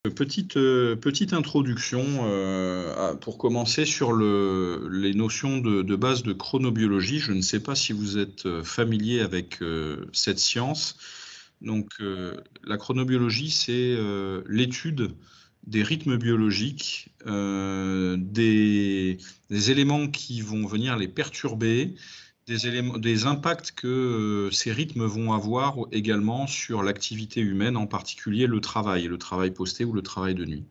petite introduction pour commencer sur les notions de base de chronobiologie. Je ne sais pas si vous êtes familier avec cette science. Donc, la chronobiologie, c'est l'étude des rythmes biologiques, des éléments qui vont venir les perturber, des impacts que ces rythmes vont avoir également sur l'activité humaine, en particulier le travail posté ou le travail de nuit.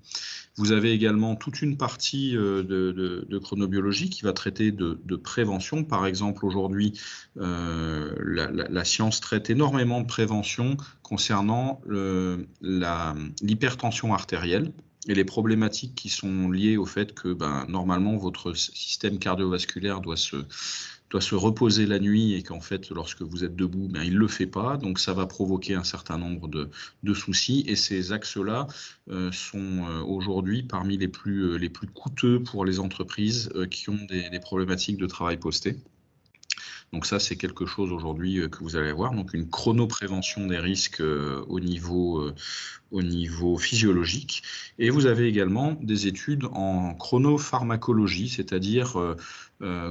Vous avez également toute une partie de chronobiologie qui va traiter de prévention. Par exemple, aujourd'hui, la science traite énormément de prévention concernant l'hypertension artérielle et les problématiques qui sont liées au fait que normalement votre système cardiovasculaire doit se reposer la nuit et qu'en fait, lorsque vous êtes debout, il ne le fait pas. Donc, ça va provoquer un certain nombre de soucis. Et ces axes-là sont aujourd'hui parmi les plus coûteux pour les entreprises qui ont des problématiques de travail posté. Donc ça, c'est quelque chose aujourd'hui que vous allez voir. Donc une chronoprévention des risques au niveau physiologique. Et vous avez également des études en chronopharmacologie, c'est-à-dire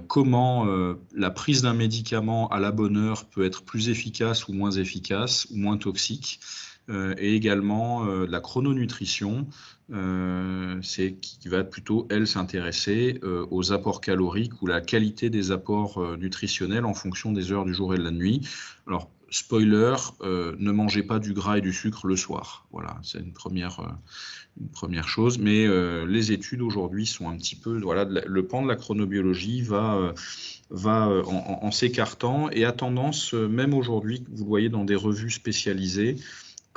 comment la prise d'un médicament à la bonne heure peut être plus efficace ou moins toxique. Et également la chrononutrition, qui va plutôt, elle, s'intéresser aux apports caloriques ou la qualité des apports nutritionnels en fonction des heures du jour et de la nuit. Alors, spoiler, ne mangez pas du gras et du sucre le soir. Voilà, c'est une première chose. Mais les études aujourd'hui sont un petit peu... Voilà, le pan de la chronobiologie va en s'écartant et a tendance, même aujourd'hui, vous le voyez dans des revues spécialisées,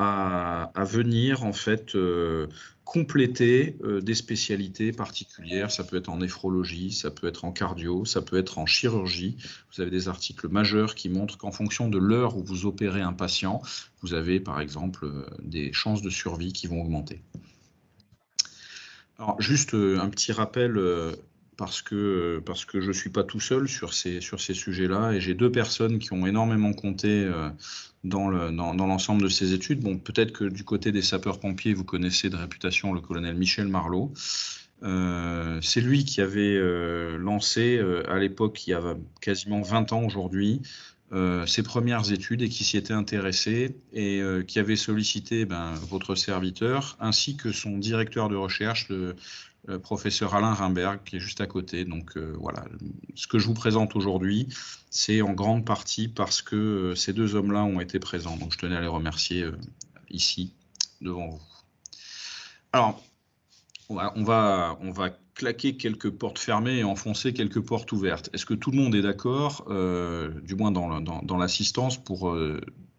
à venir en fait compléter des spécialités particulières. Ça peut être en néphrologie, ça peut être en cardio, ça peut être en chirurgie. Vous avez des articles majeurs qui montrent qu'en fonction de l'heure où vous opérez un patient, vous avez par exemple des chances de survie qui vont augmenter. Alors juste un petit rappel, parce que je ne suis pas tout seul sur ces sujets-là, et j'ai deux personnes qui ont énormément compté dans l'ensemble de ces études. Bon, peut-être que du côté des sapeurs-pompiers, vous connaissez de réputation le colonel Michel Marlot. C'est lui qui avait lancé, à l'époque, il y a quasiment 20 ans aujourd'hui, ses premières études et qui s'y était intéressé et qui avait sollicité votre serviteur ainsi que son directeur de recherche, le professeur Alain Rimberg, qui est juste à côté. Donc voilà, ce que je vous présente aujourd'hui, c'est en grande partie parce que ces deux hommes-là ont été présents. Donc je tenais à les remercier ici, devant vous. Alors, on va claquer quelques portes fermées et enfoncer quelques portes ouvertes. Est-ce que tout le monde est d'accord, du moins dans l'assistance, pour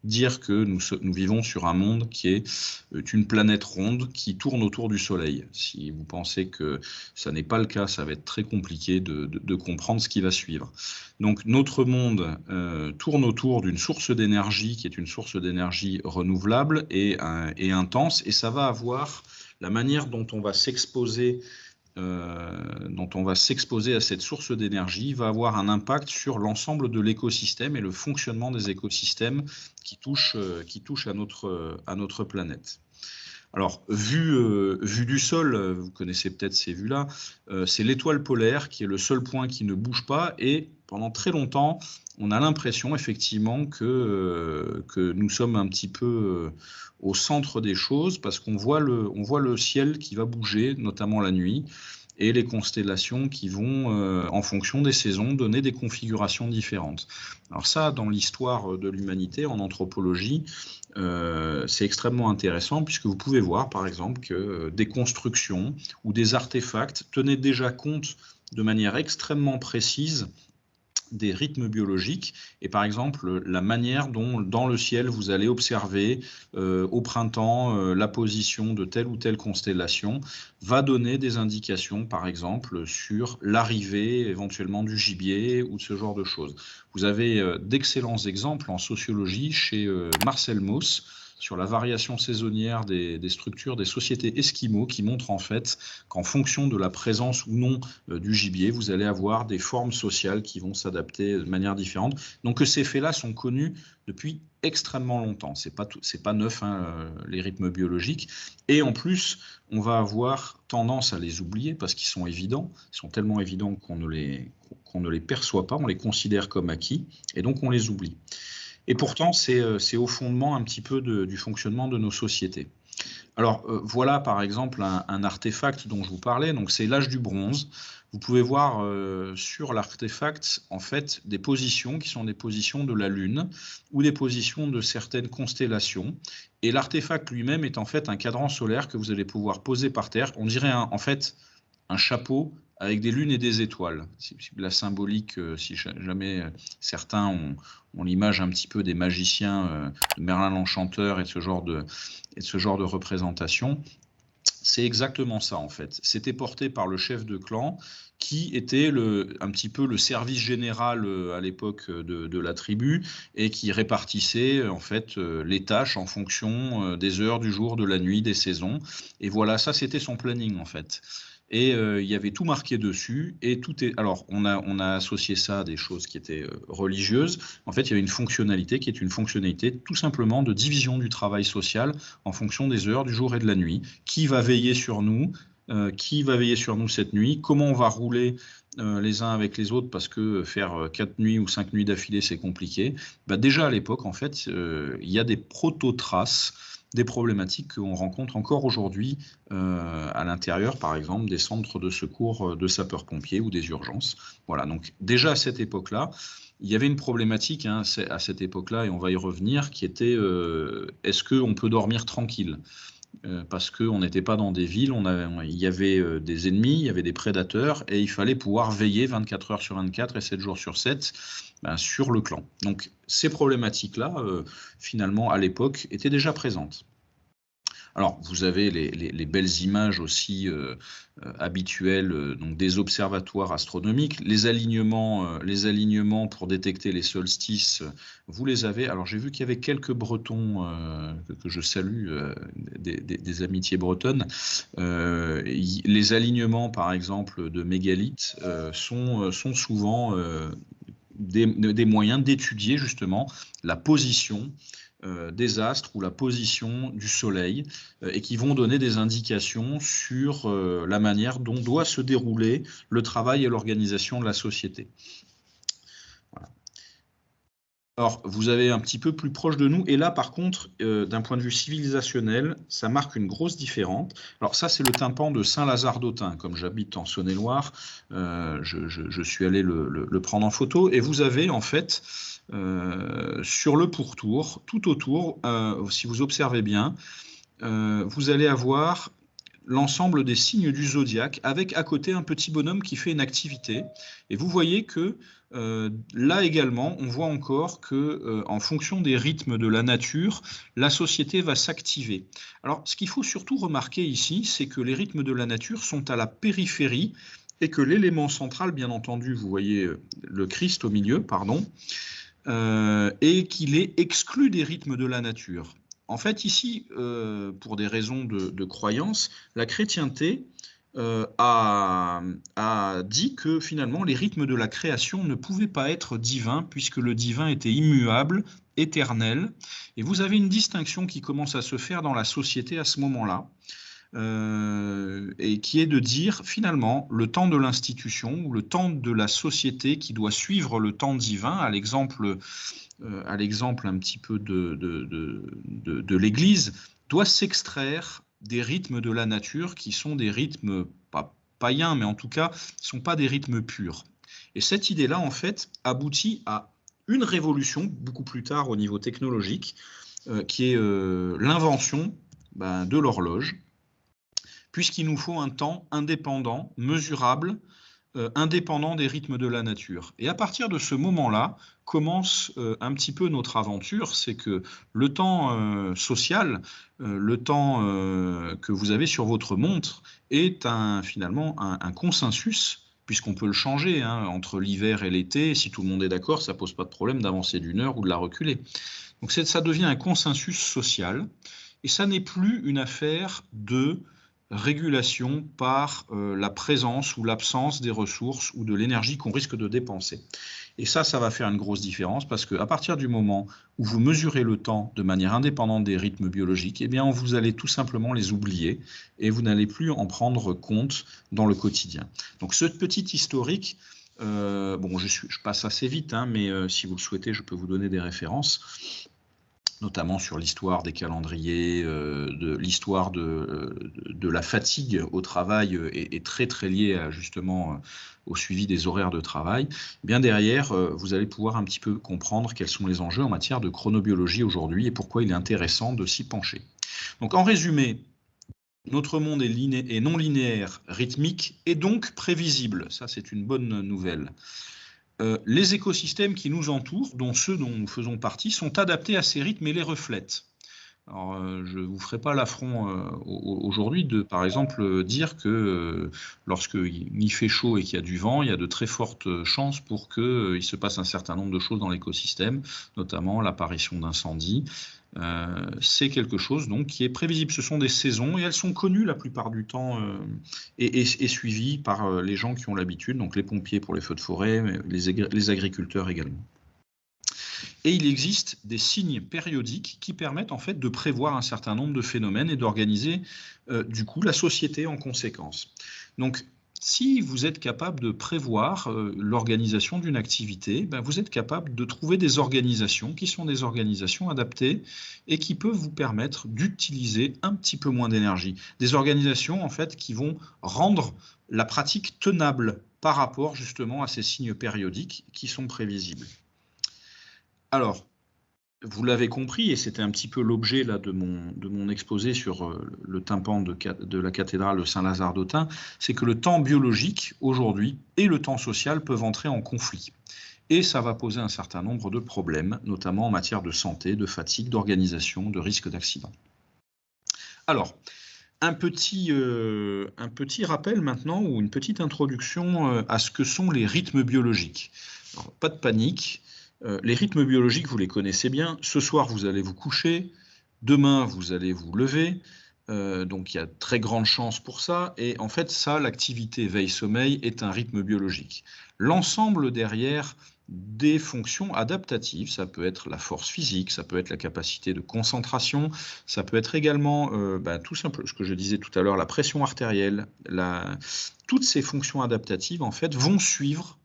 dire que nous vivons sur un monde qui est une planète ronde qui tourne autour du Soleil? Si vous pensez que ça n'est pas le cas, ça va être très compliqué de comprendre ce qui va suivre. Donc notre monde tourne autour d'une source d'énergie qui est une source d'énergie renouvelable et intense, et ça va avoir la manière dont on va s'exposer à cette source d'énergie va avoir un impact sur l'ensemble de l'écosystème et le fonctionnement des écosystèmes qui touchent à notre planète. Alors, vue du sol, vous connaissez peut-être ces vues-là, c'est l'étoile polaire qui est le seul point qui ne bouge pas, et pendant très longtemps, on a l'impression effectivement que nous sommes un petit peu au centre des choses, parce qu'on voit le ciel qui va bouger, notamment la nuit, et les constellations qui vont, en fonction des saisons, donner des configurations différentes. Alors ça, dans l'histoire de l'humanité, en anthropologie, c'est extrêmement intéressant, puisque vous pouvez voir, par exemple, que des constructions ou des artefacts tenaient déjà compte de manière extrêmement précise des rythmes biologiques, et par exemple la manière dont dans le ciel vous allez observer au printemps la position de telle ou telle constellation va donner des indications, par exemple sur l'arrivée éventuellement du gibier ou de ce genre de choses. Vous avez d'excellents exemples en sociologie chez Marcel Mauss sur la variation saisonnière des structures des sociétés esquimaux qui montrent en fait qu'en fonction de la présence ou non du gibier, vous allez avoir des formes sociales qui vont s'adapter de manière différente. Donc que ces faits-là sont connus depuis extrêmement longtemps. C'est pas neuf, hein, les rythmes biologiques. Et en plus, on va avoir tendance à les oublier parce qu'ils sont évidents. Ils sont tellement évidents qu'on ne les perçoit pas, on les considère comme acquis, et donc on les oublie. Et pourtant, c'est au fondement un petit peu du fonctionnement de nos sociétés. Alors voilà par exemple un artefact dont je vous parlais, donc c'est l'âge du bronze. Vous pouvez voir sur l'artefact en fait des positions qui sont des positions de la Lune ou des positions de certaines constellations. Et l'artefact lui-même est en fait un cadran solaire que vous allez pouvoir poser par terre. On dirait en fait un chapeau avec des lunes et des étoiles. La symbolique, si jamais certains ont l'image un petit peu des magiciens de Merlin l'Enchanteur et de ce genre de représentation, c'est exactement ça en fait. C'était porté par le chef de clan qui était un petit peu le service général à l'époque de la tribu et qui répartissait en fait les tâches en fonction des heures du jour, de la nuit, des saisons. Et voilà, ça c'était son planning en fait. Et il y avait tout marqué dessus, et tout est. Alors, on a associé ça à des choses qui étaient religieuses. En fait, il y avait une fonctionnalité qui est une fonctionnalité tout simplement de division du travail social en fonction des heures du jour et de la nuit. Qui va veiller sur nous cette nuit? Comment on va rouler les uns avec les autres, parce que faire 4 nuits ou 5 nuits d'affilée, c'est compliqué. Bah, déjà à l'époque, en fait, il y a des proto-traces des problématiques qu'on rencontre encore aujourd'hui à l'intérieur, par exemple, des centres de secours de sapeurs-pompiers ou des urgences. Voilà, donc déjà à cette époque-là, il y avait une problématique à cette époque-là, et on va y revenir, qui était est-ce qu'on peut dormir tranquille ? Parce qu'on n'était pas dans des villes, il y avait des ennemis, il y avait des prédateurs, et il fallait pouvoir veiller 24 heures sur 24 et 7 jours sur 7 sur le clan. Donc ces problématiques-là, finalement, à l'époque, étaient déjà présentes. Alors, vous avez les belles images aussi habituelles, donc des observatoires astronomiques, les alignements pour détecter les solstices, vous les avez. Alors, j'ai vu qu'il y avait quelques Bretons que je salue, des amitiés bretonnes. Les alignements, par exemple, de mégalithes sont souvent des moyens d'étudier justement la position des astres ou la position du soleil et qui vont donner des indications sur la manière dont doit se dérouler le travail et l'organisation de la société. Voilà. Alors, vous avez un petit peu plus proche de nous, et là, par contre, d'un point de vue civilisationnel, ça marque une grosse différence. Alors ça, c'est le tympan de Saint-Lazare d'Autun. Comme j'habite en Saône-et-Loire, je suis allé le prendre en photo, et vous avez en fait sur le pourtour, tout autour, si vous observez bien, vous allez avoir l'ensemble des signes du zodiaque avec à côté un petit bonhomme qui fait une activité. Et vous voyez que là également, on voit encore que en fonction des rythmes de la nature, la société va s'activer. Alors, ce qu'il faut surtout remarquer ici, c'est que les rythmes de la nature sont à la périphérie et que l'élément central, bien entendu, vous voyez le Christ au milieu, pardon, et qu'il est exclu des rythmes de la nature. En fait, ici, pour des raisons de croyance, la chrétienté a dit que finalement les rythmes de la création ne pouvaient pas être divins, puisque le divin était immuable, éternel. Et vous avez une distinction qui commence à se faire dans la société à ce moment-là, et qui est de dire finalement le temps de l'institution ou le temps de la société qui doit suivre le temps divin, à l'exemple un petit peu de l'Église, doit s'extraire des rythmes de la nature qui sont des rythmes pas païens, mais en tout cas ne sont pas des rythmes purs. Et cette idée-là, en fait, aboutit à une révolution beaucoup plus tard au niveau technologique, qui est l'invention de l'horloge, puisqu'il nous faut un temps indépendant, mesurable, indépendant des rythmes de la nature. Et à partir de ce moment-là, commence un petit peu notre aventure, c'est que le temps social, le temps que vous avez sur votre montre, est finalement un consensus, puisqu'on peut le changer entre l'hiver et l'été. Si tout le monde est d'accord, ça ne pose pas de problème d'avancer d'1 heure ou de la reculer. Donc ça devient un consensus social, et ça n'est plus une affaire de régulation par la présence ou l'absence des ressources ou de l'énergie qu'on risque de dépenser. Et ça va faire une grosse différence, parce qu'à partir du moment où vous mesurez le temps de manière indépendante des rythmes biologiques, eh bien vous allez tout simplement les oublier et vous n'allez plus en prendre compte dans le quotidien. Donc ce petit historique, bon, je passe assez vite, hein, mais si vous le souhaitez, je peux vous donner des références, notamment sur l'histoire des calendriers, de l'histoire de la fatigue au travail est très très liée justement au suivi des horaires de travail. Bien derrière, vous allez pouvoir un petit peu comprendre quels sont les enjeux en matière de chronobiologie aujourd'hui et pourquoi il est intéressant de s'y pencher. Donc en résumé, notre monde est non linéaire, rythmique et donc prévisible. Ça, c'est une bonne nouvelle. Les écosystèmes qui nous entourent, dont ceux dont nous faisons partie, sont adaptés à ces rythmes et les reflètent. Alors, je ne vous ferai pas l'affront aujourd'hui de, par exemple, dire que lorsqu'il fait chaud et qu'il y a du vent, il y a de très fortes chances pour qu'il se passe un certain nombre de choses dans l'écosystème, notamment l'apparition d'incendies. C'est quelque chose donc qui est prévisible. Ce sont des saisons et elles sont connues la plupart du temps et suivies par les gens qui ont l'habitude, donc les pompiers pour les feux de forêt, les agriculteurs également. Et il existe des signes périodiques qui permettent en fait de prévoir un certain nombre de phénomènes et d'organiser du coup la société en conséquence. Donc si vous êtes capable de prévoir l'organisation d'une activité, ben vous êtes capable de trouver des organisations qui sont des organisations adaptées et qui peuvent vous permettre d'utiliser un petit peu moins d'énergie. Des organisations en fait qui vont rendre la pratique tenable par rapport justement à ces signes périodiques qui sont prévisibles. Alors, vous l'avez compris, et c'était un petit peu l'objet là de mon exposé sur le tympan de la cathédrale de Saint-Lazare d'Autun, c'est que le temps biologique aujourd'hui et le temps social peuvent entrer en conflit. Et ça va poser un certain nombre de problèmes, notamment en matière de santé, de fatigue, d'organisation, de risque d'accident. Alors, un petit rappel maintenant, ou une petite introduction à ce que sont les rythmes biologiques. Alors, pas de panique. Les rythmes biologiques, vous les connaissez bien. Ce soir, vous allez vous coucher. Demain, vous allez vous lever. Donc, il y a très grande chance pour ça. Et en fait, ça, l'activité veille-sommeil est un rythme biologique. L'ensemble derrière des fonctions adaptatives, ça peut être la force physique, ça peut être la capacité de concentration, ça peut être également, tout simplement, ce que je disais tout à l'heure, la pression artérielle. Toutes ces fonctions adaptatives, en fait, vont suivre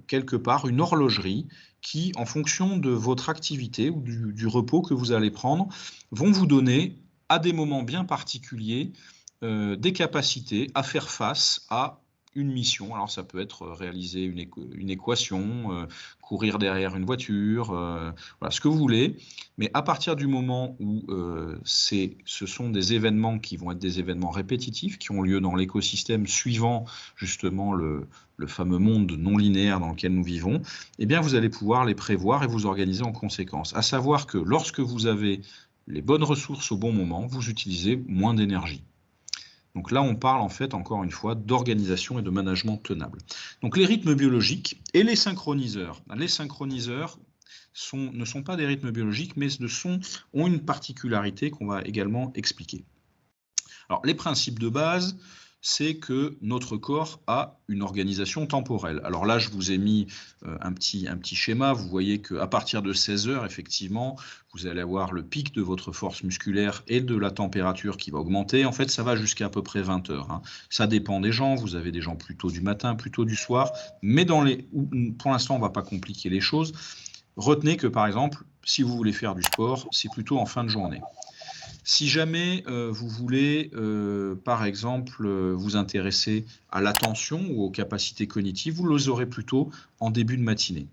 quelque part une horlogerie qui, en fonction de votre activité ou du repos que vous allez prendre, vont vous donner à des moments bien particuliers des capacités à faire face à une mission. Alors ça peut être réaliser une équation, courir derrière une voiture, voilà, ce que vous voulez. Mais à partir du moment où ce sont des événements qui vont être des événements répétitifs, qui ont lieu dans l'écosystème suivant justement le fameux monde non linéaire dans lequel nous vivons, eh bien vous allez pouvoir les prévoir et vous organiser en conséquence. À savoir que lorsque vous avez les bonnes ressources au bon moment, vous utilisez moins d'énergie. Donc là, on parle en fait, encore une fois, d'organisation et de management tenable. Donc les rythmes biologiques et les synchroniseurs. Les synchroniseurs ne sont pas des rythmes biologiques, mais ont une particularité qu'on va également expliquer. Alors les principes de base, c'est que notre corps a une organisation temporelle. Alors là, je vous ai mis un petit schéma. Vous voyez qu'à partir de 16 heures, effectivement, vous allez avoir le pic de votre force musculaire et de la température qui va augmenter. En fait, ça va jusqu'à à peu près 20 heures. Hein. Ça dépend des gens. Vous avez des gens plutôt du matin, plutôt du soir. Mais pour l'instant, on ne va pas compliquer les choses. Retenez que, par exemple, si vous voulez faire du sport, c'est plutôt en fin de journée. Si jamais vous voulez, par exemple, vous intéresser à l'attention ou aux capacités cognitives, vous les aurez plutôt en début de matinée.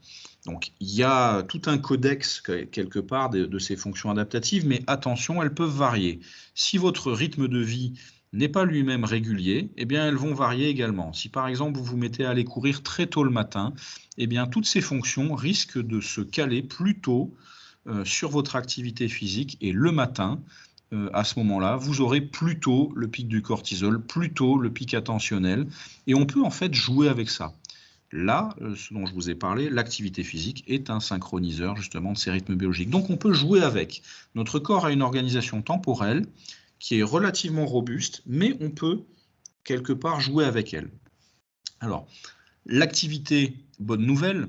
Donc, il y a tout un codex, quelque part, de ces fonctions adaptatives, mais attention, elles peuvent varier. Si votre rythme de vie n'est pas lui-même régulier, eh bien, elles vont varier également. Si, par exemple, vous vous mettez à aller courir très tôt le matin, eh bien, toutes ces fonctions risquent de se caler plus tôt sur votre activité physique et le matin, à ce moment-là, vous aurez plutôt le pic du cortisol, plutôt le pic attentionnel, et on peut en fait jouer avec ça. là, ce dont je vous ai parlé, l'activité physique est un synchroniseur justement de ces rythmes biologiques. Donc on peut jouer avec. Notre corps a une organisation temporelle qui est relativement robuste, mais on peut quelque part jouer avec elle. Alors, l'activité, bonne nouvelle,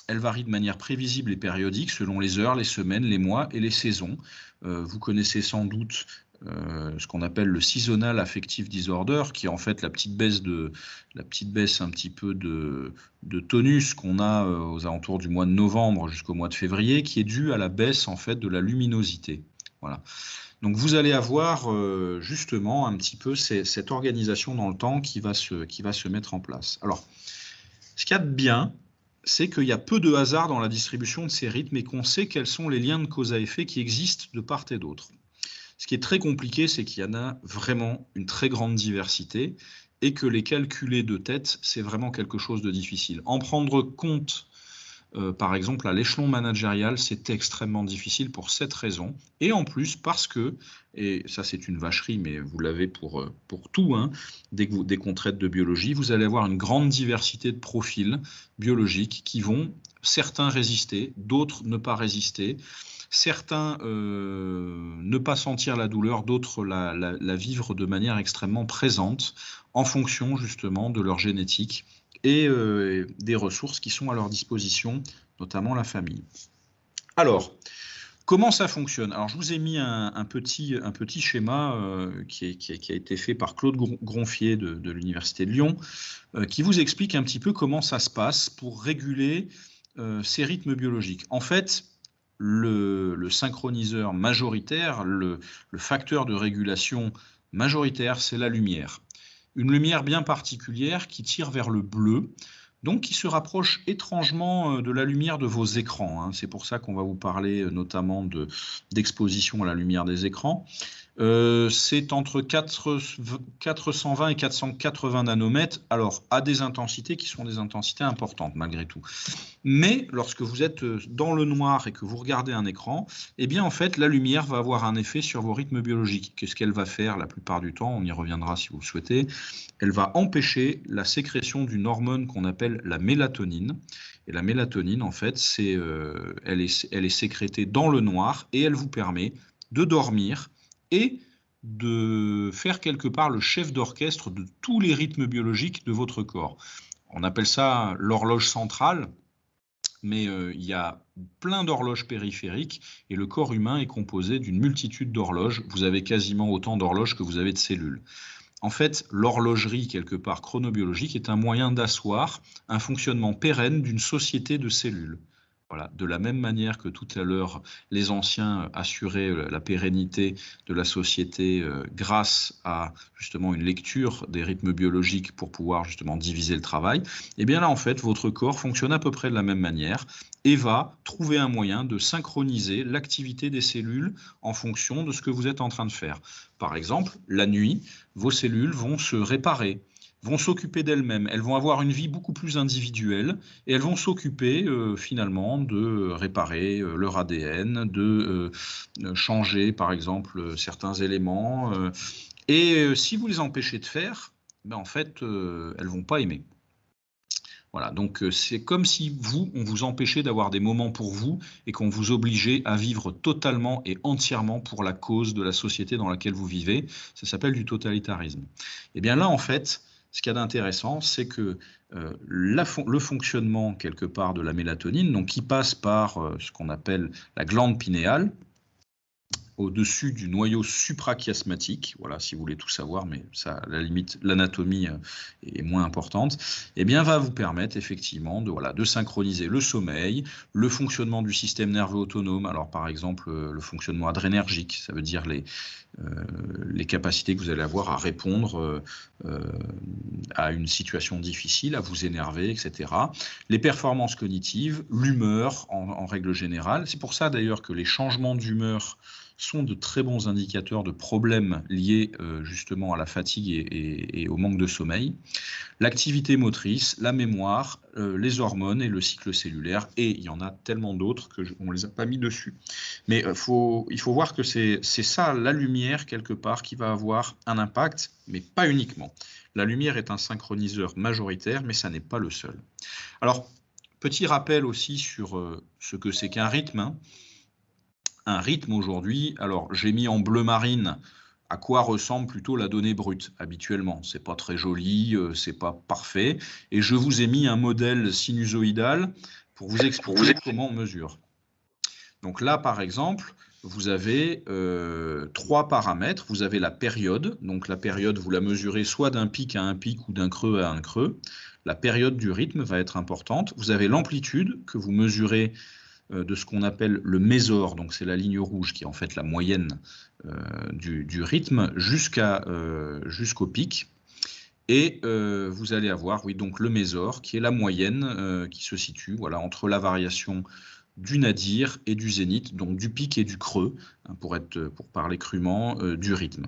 elle varie de manière prévisible et périodique selon les heures, les semaines, les mois et les saisons. Vous connaissez sans doute ce qu'on appelle le seasonal affective disorder, qui est en fait la petite baisse un petit peu de tonus qu'on a aux alentours du mois de novembre jusqu'au mois de février, qui est due à la baisse en fait de la luminosité. Voilà. Donc vous allez avoir justement un petit peu cette organisation dans le temps qui va se mettre en place. Alors, ce qu'il y a de bien, c'est qu'il y a peu de hasard dans la distribution de ces rythmes et qu'on sait quels sont les liens de cause à effet qui existent de part et d'autre. Ce qui est très compliqué, c'est qu'il y en a vraiment une très grande diversité et que les calculer de tête, c'est vraiment quelque chose de difficile. En prendre compte, par exemple, à l'échelon managérial, c'est extrêmement difficile pour cette raison. Et en plus, parce que, et ça c'est une vacherie, mais vous l'avez pour tout, hein, dès qu'on traite de biologie, vous allez avoir une grande diversité de profils biologiques qui vont, certains résister, d'autres ne pas résister. Certains ne pas sentir la douleur, d'autres la vivre de manière extrêmement présente en fonction justement de leur génétique et des ressources qui sont à leur disposition, notamment la famille. Alors, comment ça fonctionne? Alors, je vous ai mis un petit schéma qui a été fait par Claude Gronfier de l'Université de Lyon, qui vous explique un petit peu comment ça se passe pour réguler ces rythmes biologiques. En fait, le synchroniseur majoritaire, le facteur de régulation majoritaire, c'est la lumière. Une lumière bien particulière qui tire vers le bleu, donc qui se rapproche étrangement de la lumière de vos écrans, hein. C'est pour ça qu'on va vous parler notamment d'exposition à la lumière des écrans. C'est entre 420 et 480 nanomètres, alors à des intensités qui sont des intensités importantes malgré tout. Mais lorsque vous êtes dans le noir et que vous regardez un écran, eh bien en fait la lumière va avoir un effet sur vos rythmes biologiques. Qu'est-ce qu'elle va faire la plupart du temps? On y reviendra si vous le souhaitez. Elle va empêcher la sécrétion d'une hormone qu'on appelle la mélatonine. Et la mélatonine, en fait, elle est sécrétée dans le noir et elle vous permet de dormir et de faire quelque part le chef d'orchestre de tous les rythmes biologiques de votre corps. On appelle ça l'horloge centrale, mais il y a plein d'horloges périphériques et le corps humain est composé d'une multitude d'horloges. Vous avez quasiment autant d'horloges que vous avez de cellules. En fait, l'horlogerie, quelque part chronobiologique, est un moyen d'asseoir un fonctionnement pérenne d'une société de cellules. Voilà. De la même manière que tout à l'heure, les anciens assuraient la pérennité de la société grâce à justement une lecture des rythmes biologiques pour pouvoir justement diviser le travail, et bien là, en fait, votre corps fonctionne à peu près de la même manière et va trouver un moyen de synchroniser l'activité des cellules en fonction de ce que vous êtes en train de faire. Par exemple, la nuit, vos cellules vont se réparer, vont s'occuper d'elles-mêmes, elles vont avoir une vie beaucoup plus individuelle et elles vont s'occuper finalement de réparer leur ADN, de changer par exemple certains éléments. Et si vous les empêchez de faire, ben, en fait, elles ne vont pas aimer. Voilà, donc c'est comme si on vous empêchait d'avoir des moments pour vous et qu'on vous obligeait à vivre totalement et entièrement pour la cause de la société dans laquelle vous vivez. Ça s'appelle du totalitarisme. Et bien là, en fait, ce qu'il y a d'intéressant, c'est que le fonctionnement quelque part de la mélatonine, donc qui passe par ce qu'on appelle la glande pinéale, au-dessus du noyau suprachiasmatique, voilà, si vous voulez tout savoir, mais ça, à la limite, l'anatomie est moins importante, eh bien, va vous permettre effectivement de synchroniser le sommeil, le fonctionnement du système nerveux autonome, alors par exemple, le fonctionnement adrénergique, ça veut dire les capacités que vous allez avoir à répondre à une situation difficile, à vous énerver, etc. Les performances cognitives, l'humeur en règle générale. C'est pour ça d'ailleurs que les changements d'humeur sont de très bons indicateurs de problèmes liés justement à la fatigue et au manque de sommeil. L'activité motrice, la mémoire, les hormones et le cycle cellulaire, et il y en a tellement d'autres qu'on ne les a pas mis dessus. Mais il faut voir que c'est ça, la lumière quelque part, qui va avoir un impact, mais pas uniquement. La lumière est un synchroniseur majoritaire, mais ça n'est pas le seul. Alors, petit rappel aussi sur ce que c'est qu'un rythme, hein. Un rythme aujourd'hui, alors j'ai mis en bleu marine à quoi ressemble plutôt la donnée brute habituellement. C'est pas très joli, c'est pas parfait. Et je vous ai mis un modèle sinusoïdal pour vous expliquer comment on mesure. Donc là, par exemple, vous avez 3 paramètres. Vous avez la période. Donc la période, vous la mesurez soit d'un pic à un pic ou d'un creux à un creux. La période du rythme va être importante. Vous avez l'amplitude que vous mesurez de ce qu'on appelle le mésor, donc c'est la ligne rouge qui est en fait la moyenne du rythme jusqu'au pic. Et vous allez avoir, oui, donc le mésor qui est la moyenne qui se situe voilà, entre la variation du nadir et du zénith, donc du pic et du creux, hein, pour parler crûment, du rythme.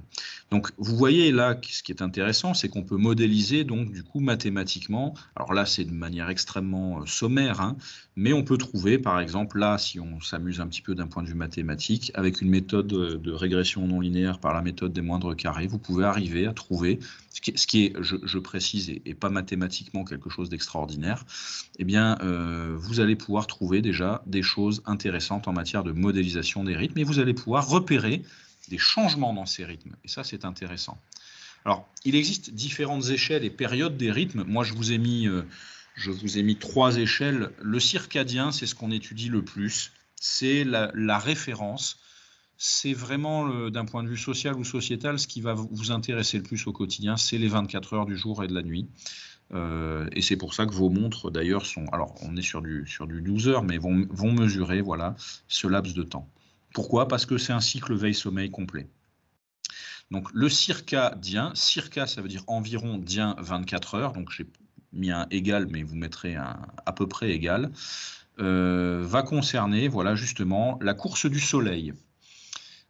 Donc vous voyez là, ce qui est intéressant, c'est qu'on peut modéliser donc du coup mathématiquement, alors là c'est de manière extrêmement sommaire, hein, mais on peut trouver par exemple là, si on s'amuse un petit peu d'un point de vue mathématique, avec une méthode de régression non linéaire par la méthode des moindres carrés, vous pouvez arriver à trouver, ce qui est, je précise, et pas mathématiquement quelque chose d'extraordinaire, eh bien vous allez pouvoir trouver déjà des choses intéressantes en matière de modélisation des rythmes et vous allez pouvoir repérer des changements dans ces rythmes. Et ça, c'est intéressant. Alors, il existe différentes échelles et périodes des rythmes. Moi, je vous ai mis 3 échelles. Le circadien, c'est ce qu'on étudie le plus. C'est la référence. C'est vraiment, d'un point de vue social ou sociétal, ce qui va vous intéresser le plus au quotidien, c'est les 24 heures du jour et de la nuit. Et c'est pour ça que vos montres, d'ailleurs, sont... Alors, on est sur du 12 heures, mais vont mesurer voilà, ce laps de temps. Pourquoi? Parce que c'est un cycle veille-sommeil complet. Donc, le circadien, circa, ça veut dire environ, dien, 24 heures. Donc, j'ai mis un égal, mais vous mettrez un à peu près égal. Va concerner, voilà, justement, la course du soleil.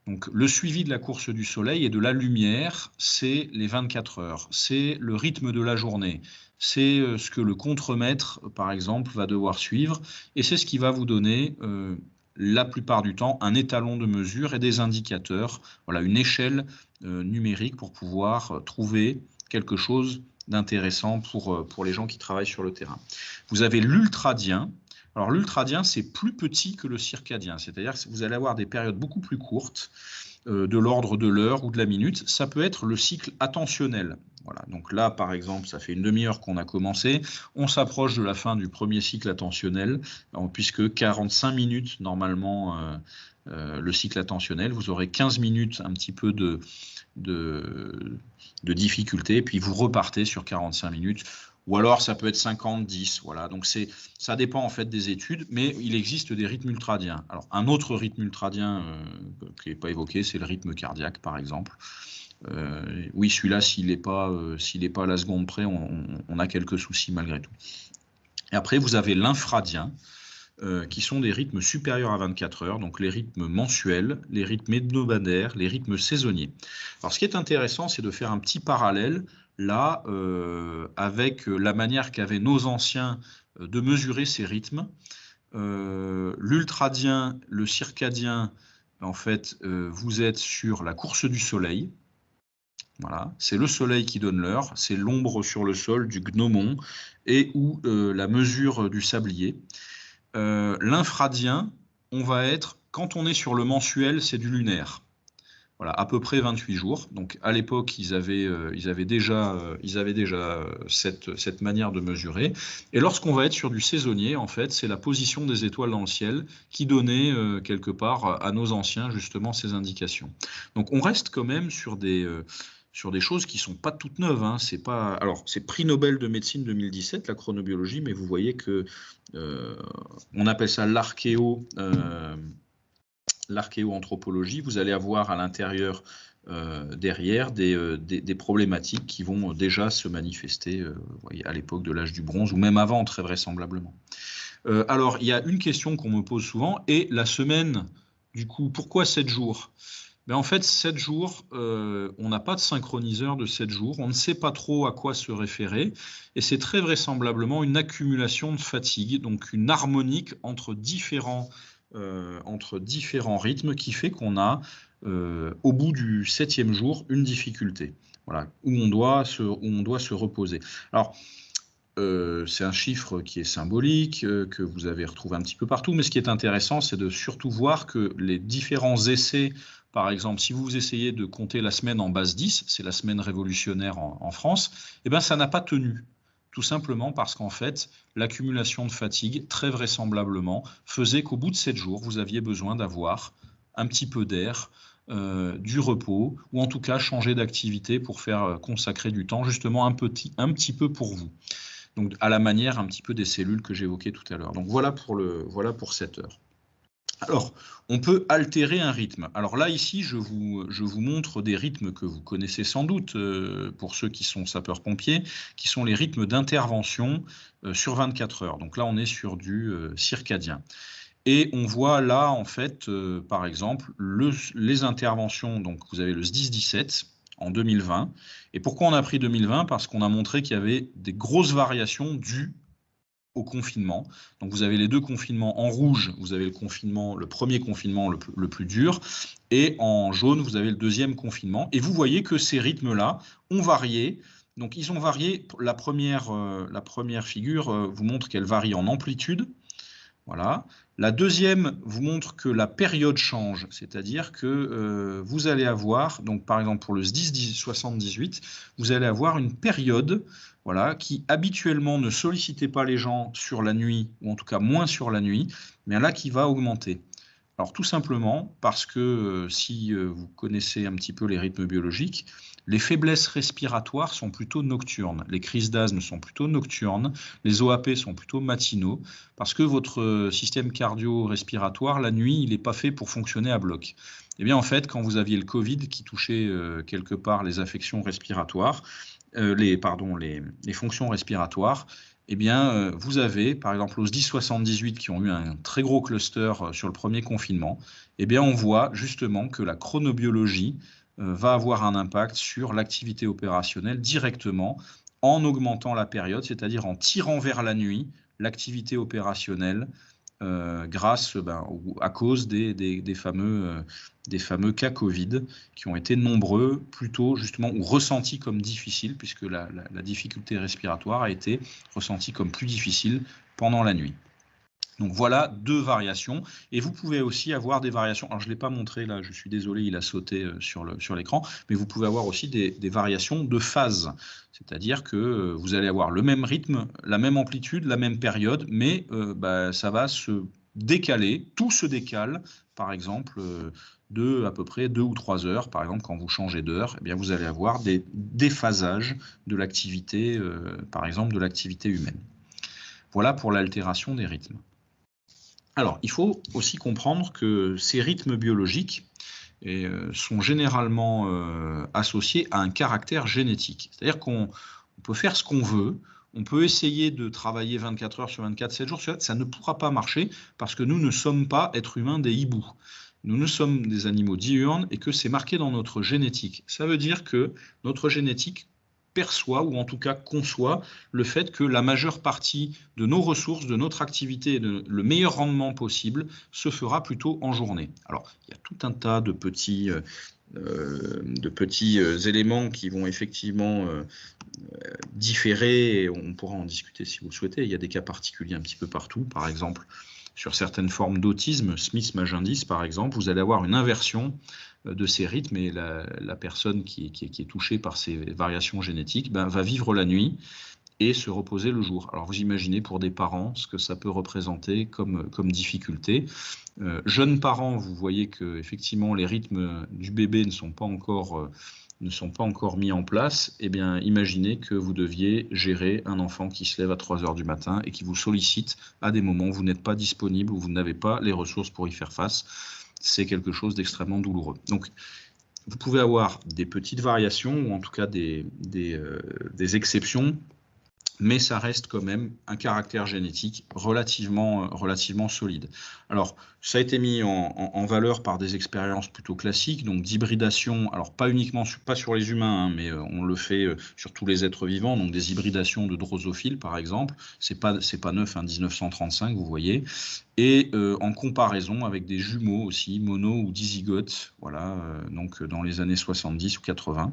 Donc, le suivi de la course du soleil et de la lumière, c'est les 24 heures. C'est le rythme de la journée. C'est ce que le contremaître, par exemple, va devoir suivre. Et c'est ce qui va vous donner, la plupart du temps, un étalon de mesure et des indicateurs. Voilà, une échelle numérique pour pouvoir trouver quelque chose d'intéressant pour les gens qui travaillent sur le terrain. Vous avez l'ultradien. Alors l'ultradien, c'est plus petit que le circadien, c'est-à-dire que vous allez avoir des périodes beaucoup plus courtes, de l'ordre de l'heure ou de la minute. Ça peut être le cycle attentionnel. Voilà. Donc là, par exemple, ça fait une demi-heure qu'on a commencé. On s'approche de la fin du premier cycle attentionnel, puisque 45 minutes, normalement, le cycle attentionnel, vous aurez 15 minutes un petit peu de difficulté, puis vous repartez sur 45 minutes. Ou alors ça peut être 50-10, voilà. Donc ça dépend en fait des études, mais il existe des rythmes ultradiens. Alors un autre rythme ultradien qui n'est pas évoqué, c'est le rythme cardiaque par exemple. Oui, celui-là, s'il n'est pas à la seconde près, on a quelques soucis malgré tout. Et après, vous avez l'infradien, qui sont des rythmes supérieurs à 24 heures, donc les rythmes mensuels, les rythmes hebdomadaires, les rythmes saisonniers. Alors ce qui est intéressant, c'est de faire un petit parallèle là avec la manière qu'avaient nos anciens de mesurer ces rythmes. L'ultradien, le circadien, en fait, vous êtes sur la course du soleil. Voilà, c'est le soleil qui donne l'heure, c'est l'ombre sur le sol du gnomon et ou la mesure du sablier. L'infradien, on va être, quand on est sur le mensuel, c'est du lunaire. Voilà, à peu près 28 jours. Donc à l'époque, ils avaient déjà cette manière de mesurer. Et lorsqu'on va être sur du saisonnier, en fait, c'est la position des étoiles dans le ciel qui donnait quelque part à nos anciens justement ces indications. Donc on reste quand même sur des choses qui ne sont pas toutes neuves. Hein. Alors, c'est prix Nobel de médecine 2017, la chronobiologie, mais vous voyez que on appelle ça l'archéoanthropologie. Vous allez avoir à l'intérieur, derrière, des problématiques qui vont déjà se manifester voyez, à l'époque de l'âge du bronze, ou même avant, très vraisemblablement. Alors, il y a une question qu'on me pose souvent, et la semaine, du coup, pourquoi 7 jours ? Ben en fait, 7 jours, on n'a pas de synchroniseur de 7 jours, on ne sait pas trop à quoi se référer, et c'est très vraisemblablement une accumulation de fatigue, donc une harmonique entre différents rythmes qui fait qu'on a, au bout du 7e jour, une difficulté. voilà, où on doit se reposer. Alors, c'est un chiffre qui est symbolique, que vous avez retrouvé un petit peu partout, mais ce qui est intéressant, c'est de surtout voir que les différents essais, par exemple, si vous essayez de compter la semaine en base 10, c'est la semaine révolutionnaire en France, eh bien, ça n'a pas tenu. Tout simplement parce qu'en fait, l'accumulation de fatigue, très vraisemblablement, faisait qu'au bout de 7 jours, vous aviez besoin d'avoir un petit peu d'air, du repos, ou en tout cas changer d'activité pour faire consacrer du temps, justement un petit peu pour vous. Donc à la manière un petit peu des cellules que j'évoquais tout à l'heure. Donc voilà pour 7 heures. Alors, on peut altérer un rythme. Alors là, ici, je vous montre des rythmes que vous connaissez sans doute, pour ceux qui sont sapeurs-pompiers, qui sont les rythmes d'intervention sur 24 heures. Donc là, on est sur du circadien. Et on voit là, en fait, par exemple, les interventions. Donc vous avez le SDIS-17 en 2020. Et pourquoi on a pris 2020? Parce qu'on a montré qu'il y avait des grosses variations dues au confinement. Donc vous avez les deux confinements. En rouge, vous avez le premier confinement le plus dur, et en jaune, vous avez le deuxième confinement. Et vous voyez que ces rythmes-là ont varié. Donc ils ont varié. La première figure vous montre qu'elle varie en amplitude. Voilà. La deuxième vous montre que la période change, c'est-à-dire que vous allez avoir, donc par exemple pour le SDIS 78, vous allez avoir une période, voilà, qui habituellement ne sollicitait pas les gens sur la nuit, ou en tout cas moins sur la nuit, mais là qui va augmenter. Alors tout simplement parce que si vous connaissez un petit peu les rythmes biologiques, les faiblesses respiratoires sont plutôt nocturnes, les crises d'asthme sont plutôt nocturnes, les OAP sont plutôt matinaux, parce que votre système cardio-respiratoire, la nuit, il n'est pas fait pour fonctionner à bloc. Eh bien en fait, quand vous aviez le Covid qui touchait quelque part les affections respiratoires, les fonctions respiratoires, eh bien, vous avez, par exemple, aux SDIS 78 qui ont eu un très gros cluster sur le premier confinement, eh bien, on voit justement que la chronobiologie va avoir un impact sur l'activité opérationnelle directement en augmentant la période, c'est-à-dire en tirant vers la nuit l'activité opérationnelle à cause des fameux cas Covid qui ont été nombreux, plutôt justement, ou ressentis comme difficiles, puisque la difficulté respiratoire a été ressentie comme plus difficile pendant la nuit. Donc voilà deux variations, et vous pouvez aussi avoir des variations, alors je ne l'ai pas montré là, je suis désolé, il a sauté sur l'écran, mais vous pouvez avoir aussi des variations de phase, c'est-à-dire que vous allez avoir le même rythme, la même amplitude, la même période, mais ça va se décaler, tout se décale, par exemple, de à peu près 2 ou 3 heures, par exemple quand vous changez d'heure, eh bien vous allez avoir des déphasages de l'activité, par exemple de l'activité humaine. Voilà pour l'altération des rythmes. Alors, il faut aussi comprendre que ces rythmes biologiques sont généralement associés à un caractère génétique. C'est-à-dire qu'on peut faire ce qu'on veut, on peut essayer de travailler 24 heures sur 24, 7 jours sur 7, ça ne pourra pas marcher parce que nous ne sommes pas, êtres humains, des hiboux. Nous sommes des animaux diurnes et que c'est marqué dans notre génétique. Ça veut dire que notre génétique perçoit, ou en tout cas conçoit, le fait que la majeure partie de nos ressources, de notre activité, le meilleur rendement possible, se fera plutôt en journée. Alors, il y a tout un tas de petits éléments qui vont effectivement différer, et on pourra en discuter si vous le souhaitez. Il y a des cas particuliers un petit peu partout, par exemple, sur certaines formes d'autisme, Smith-Magendis par exemple, vous allez avoir une inversion de ces rythmes, et la personne qui est touchée par ces variations génétiques va vivre la nuit et se reposer le jour. Alors vous imaginez pour des parents ce que ça peut représenter comme difficulté. Jeunes parents, vous voyez que effectivement les rythmes du bébé ne sont pas encore mis en place. Eh bien, imaginez que vous deviez gérer un enfant qui se lève à 3 heures du matin et qui vous sollicite à des moments où vous n'êtes pas disponible, où vous n'avez pas les ressources pour y faire face. C'est quelque chose d'extrêmement douloureux. Donc, vous pouvez avoir des petites variations, ou en tout cas des exceptions, mais ça reste quand même un caractère génétique relativement solide. Alors, ça a été mis en valeur par des expériences plutôt classiques, donc d'hybridation, alors pas sur les humains, hein, mais on le fait sur tous les êtres vivants, donc des hybridations de drosophiles par exemple, c'est pas neuf, hein, 1935, vous voyez, et en comparaison avec des jumeaux aussi, mono ou dizygotes, voilà, donc dans les années 70 ou 80.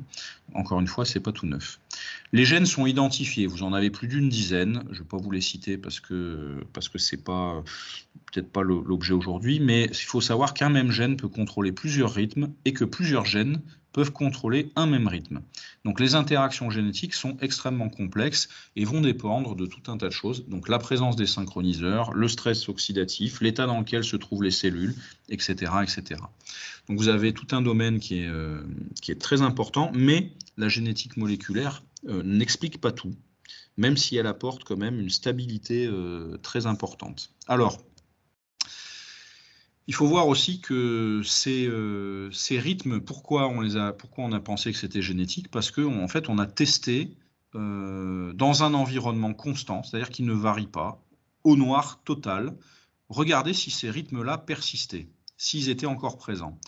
Encore une fois, c'est pas tout neuf. Les gènes sont identifiés, vous en avez plus d'une dizaine, je ne vais pas vous les citer parce que c'est pas peut-être pas l'objet aujourd'hui, mais il faut savoir qu'un même gène peut contrôler plusieurs rythmes et que plusieurs gènes peuvent contrôler un même rythme. Donc les interactions génétiques sont extrêmement complexes et vont dépendre de tout un tas de choses. Donc la présence des synchroniseurs, le stress oxydatif, l'état dans lequel se trouvent les cellules, etc., etc. Donc vous avez tout un domaine qui est très important, mais la génétique moléculaire n'explique pas tout, même si elle apporte quand même une stabilité très importante. Alors, il faut voir aussi que ces rythmes, pourquoi on a pensé que c'était génétique? Parce qu'en fait, on a testé dans un environnement constant, c'est-à-dire qui ne varie pas, au noir total, regarder si ces rythmes-là persistaient, s'ils étaient encore présents.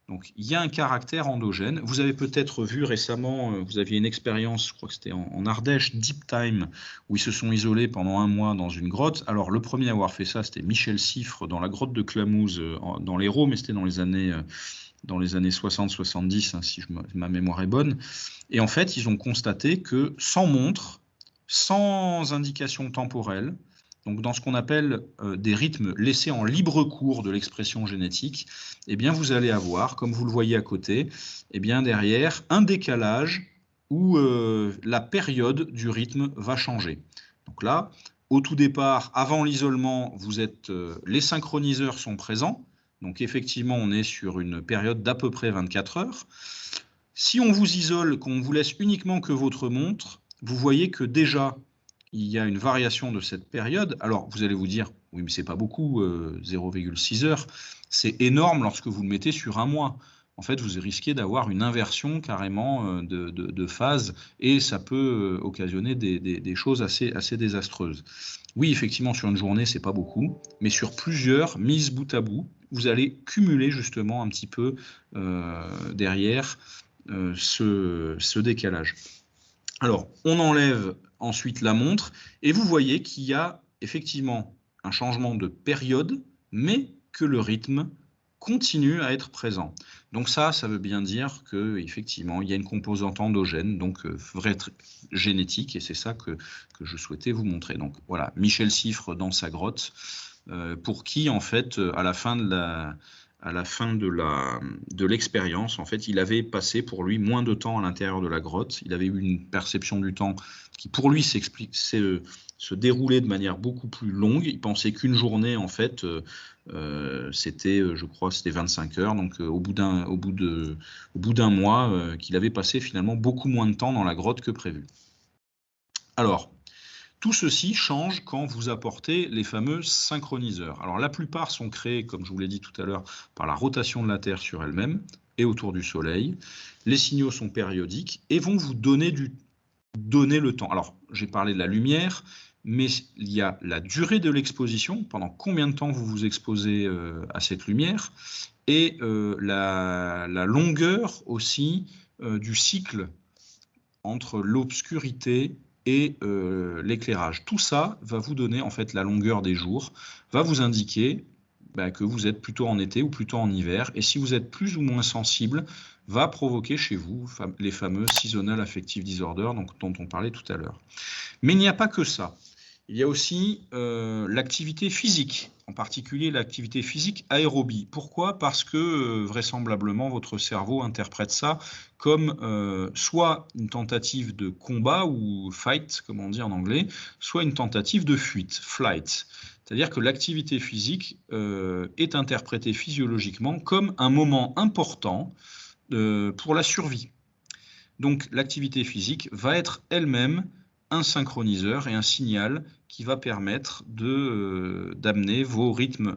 Donc, il y a un caractère endogène. Vous avez peut-être vu récemment, vous aviez une expérience, je crois que c'était en Ardèche, Deep Time, où ils se sont isolés pendant un mois dans une grotte. Alors, le premier à avoir fait ça, c'était Michel Siffre dans la grotte de Clamouze, dans l'Hérault, mais c'était dans les années 60-70, hein, si ma mémoire est bonne. Et en fait, ils ont constaté que sans montre, sans indication temporelle, donc dans ce qu'on appelle des rythmes laissés en libre cours de l'expression génétique, eh bien vous allez avoir, comme vous le voyez à côté, eh bien derrière un décalage où la période du rythme va changer. Donc là, au tout départ, avant l'isolement, les synchroniseurs sont présents. Donc effectivement, on est sur une période d'à peu près 24 heures. Si on vous isole, qu'on vous laisse uniquement que votre montre, vous voyez que déjà, il y a une variation de cette période. Alors, vous allez vous dire, oui, mais c'est pas beaucoup, 0,6 heures. C'est énorme lorsque vous le mettez sur un mois. En fait, vous risquez d'avoir une inversion carrément de phase et ça peut occasionner des choses assez désastreuses. Oui, effectivement, sur une journée, c'est pas beaucoup, mais sur plusieurs, mises bout à bout, vous allez cumuler justement un petit peu derrière ce décalage. Alors, on enlève ensuite la montre et vous voyez qu'il y a effectivement un changement de période, mais que le rythme continue à être présent. Donc ça veut bien dire qu'effectivement, il y a une composante endogène, donc vraie génétique, et c'est ça que je souhaitais vous montrer. Donc voilà, Michel Siffre dans sa grotte, pour qui, en fait, à la fin de l'expérience, en fait, il avait passé pour lui moins de temps à l'intérieur de la grotte. Il avait eu une perception du temps qui, pour lui, se déroulait de manière beaucoup plus longue. Il pensait qu'une journée, en fait, c'était, je crois, c'était 25 heures. Donc, au bout d'un mois, qu'il avait passé finalement beaucoup moins de temps dans la grotte que prévu. Alors, tout ceci change quand vous apportez les fameux synchroniseurs. Alors la plupart sont créés, comme je vous l'ai dit tout à l'heure, par la rotation de la Terre sur elle-même et autour du Soleil. Les signaux sont périodiques et vont vous donner le temps. Alors j'ai parlé de la lumière, mais il y a la durée de l'exposition, pendant combien de temps vous vous exposez à cette lumière, et la longueur aussi du cycle entre l'obscurité et l'éclairage. Tout ça va vous donner en fait la longueur des jours, va vous indiquer que vous êtes plutôt en été ou plutôt en hiver, et si vous êtes plus ou moins sensible, va provoquer chez vous les fameux seasonal affective disorder dont on parlait tout à l'heure. Mais il n'y a pas que ça. Il y a aussi l'activité physique, en particulier l'activité physique aérobie. Pourquoi? Parce que vraisemblablement votre cerveau interprète ça comme soit une tentative de combat ou fight, comme on dit en anglais, soit une tentative de fuite, flight. C'est-à-dire que l'activité physique est interprétée physiologiquement comme un moment important pour la survie. Donc l'activité physique va être elle-même un synchroniseur et un signal qui va permettre d'amener vos rythmes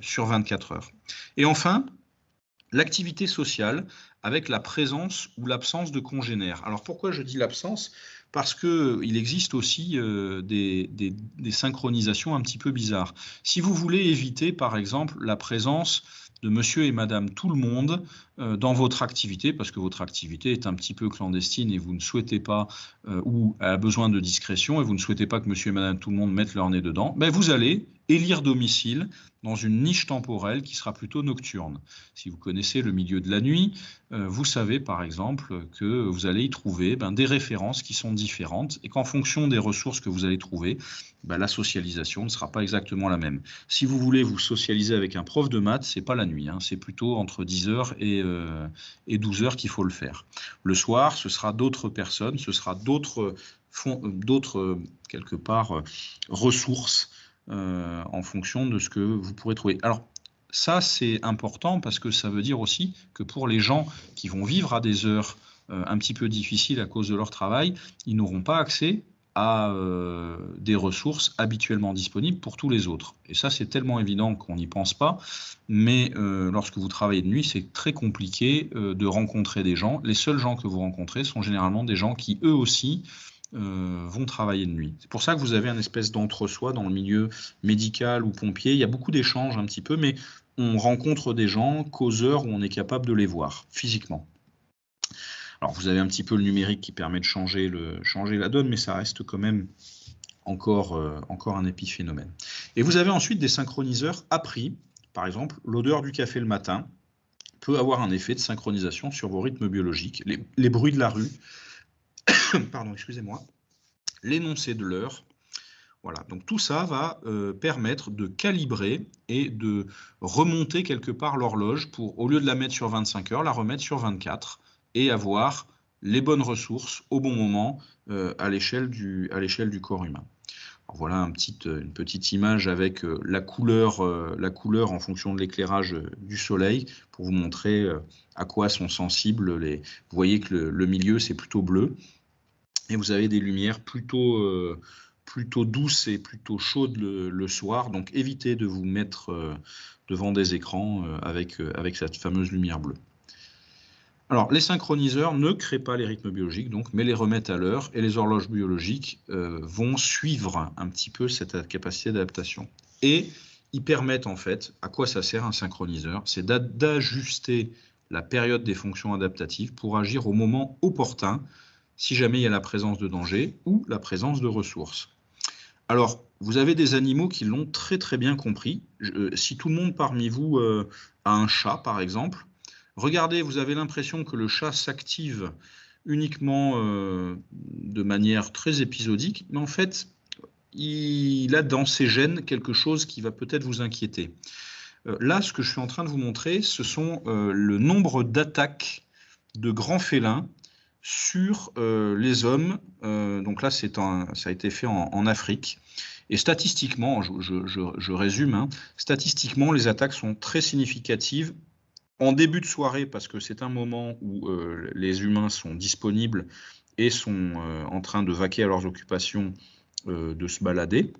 sur 24 heures. Et enfin, l'activité sociale avec la présence ou l'absence de congénères. Alors pourquoi je dis l'absence? Parce qu'il existe aussi des synchronisations un petit peu bizarres. Si vous voulez éviter par exemple la présence de monsieur et madame tout le monde dans votre activité, parce que votre activité est un petit peu clandestine et vous ne souhaitez pas, ou a besoin de discrétion, et vous ne souhaitez pas que monsieur et madame tout le monde mettent leur nez dedans, ben vous allez élire domicile dans une niche temporelle qui sera plutôt nocturne. Si vous connaissez le milieu de la nuit, vous savez par exemple que vous allez y trouver des références qui sont différentes et qu'en fonction des ressources que vous allez trouver, la socialisation ne sera pas exactement la même. Si vous voulez vous socialiser avec un prof de maths, c'est pas la nuit, c'est plutôt entre 10h et 12h qu'il faut le faire. Le soir, ce sera d'autres personnes, ce sera d'autres quelque part ressources en fonction de ce que vous pourrez trouver. Alors, ça, c'est important parce que ça veut dire aussi que pour les gens qui vont vivre à des heures un petit peu difficiles à cause de leur travail, ils n'auront pas accès à des ressources habituellement disponibles pour tous les autres. Et ça, c'est tellement évident qu'on n'y pense pas, mais lorsque vous travaillez de nuit, c'est très compliqué de rencontrer des gens. Les seuls gens que vous rencontrez sont généralement des gens qui, eux aussi, vont travailler de nuit. C'est pour ça que vous avez un espèce d'entre-soi dans le milieu médical ou pompier. Il y a beaucoup d'échanges un petit peu, mais on rencontre des gens qu'aux heures où on est capable de les voir physiquement. Alors vous avez un petit peu le numérique qui permet de changer la donne, mais ça reste quand même encore un épiphénomène. Et vous avez ensuite des synchroniseurs appris. Par exemple, l'odeur du café le matin peut avoir un effet de synchronisation sur vos rythmes biologiques. Les bruits de la rue, pardon, excusez-moi, l'énoncé de l'heure. Voilà, donc tout ça va permettre de calibrer et de remonter quelque part l'horloge pour, au lieu de la mettre sur 25 heures, la remettre sur 24 et avoir les bonnes ressources au bon moment à l'échelle du corps humain. Alors voilà une petite image avec la couleur en fonction de l'éclairage du soleil pour vous montrer à quoi sont sensibles vous voyez que le milieu c'est plutôt bleu et vous avez des lumières plutôt douces et plutôt chaudes le soir, donc évitez de vous mettre devant des écrans avec cette fameuse lumière bleue. Alors, les synchroniseurs ne créent pas les rythmes biologiques, donc, mais les remettent à l'heure, et les horloges biologiques vont suivre un petit peu cette capacité d'adaptation. Et ils permettent en fait, à quoi ça sert un synchroniseur? C'est d'ajuster la période des fonctions adaptatives pour agir au moment opportun, si jamais il y a la présence de danger ou la présence de ressources. Alors, vous avez des animaux qui l'ont très très bien compris. Si tout le monde parmi vous a un chat, par exemple, regardez, vous avez l'impression que le chat s'active uniquement de manière très épisodique, mais en fait, il a dans ses gènes quelque chose qui va peut-être vous inquiéter. Là, ce que je suis en train de vous montrer, ce sont le nombre d'attaques de grands félins sur les hommes. Donc là, ça a été fait en Afrique. Et statistiquement, je résume, statistiquement, les attaques sont très significatives en début de soirée, parce que c'est un moment où les humains sont disponibles et sont en train de vaquer à leurs occupations, de se balader,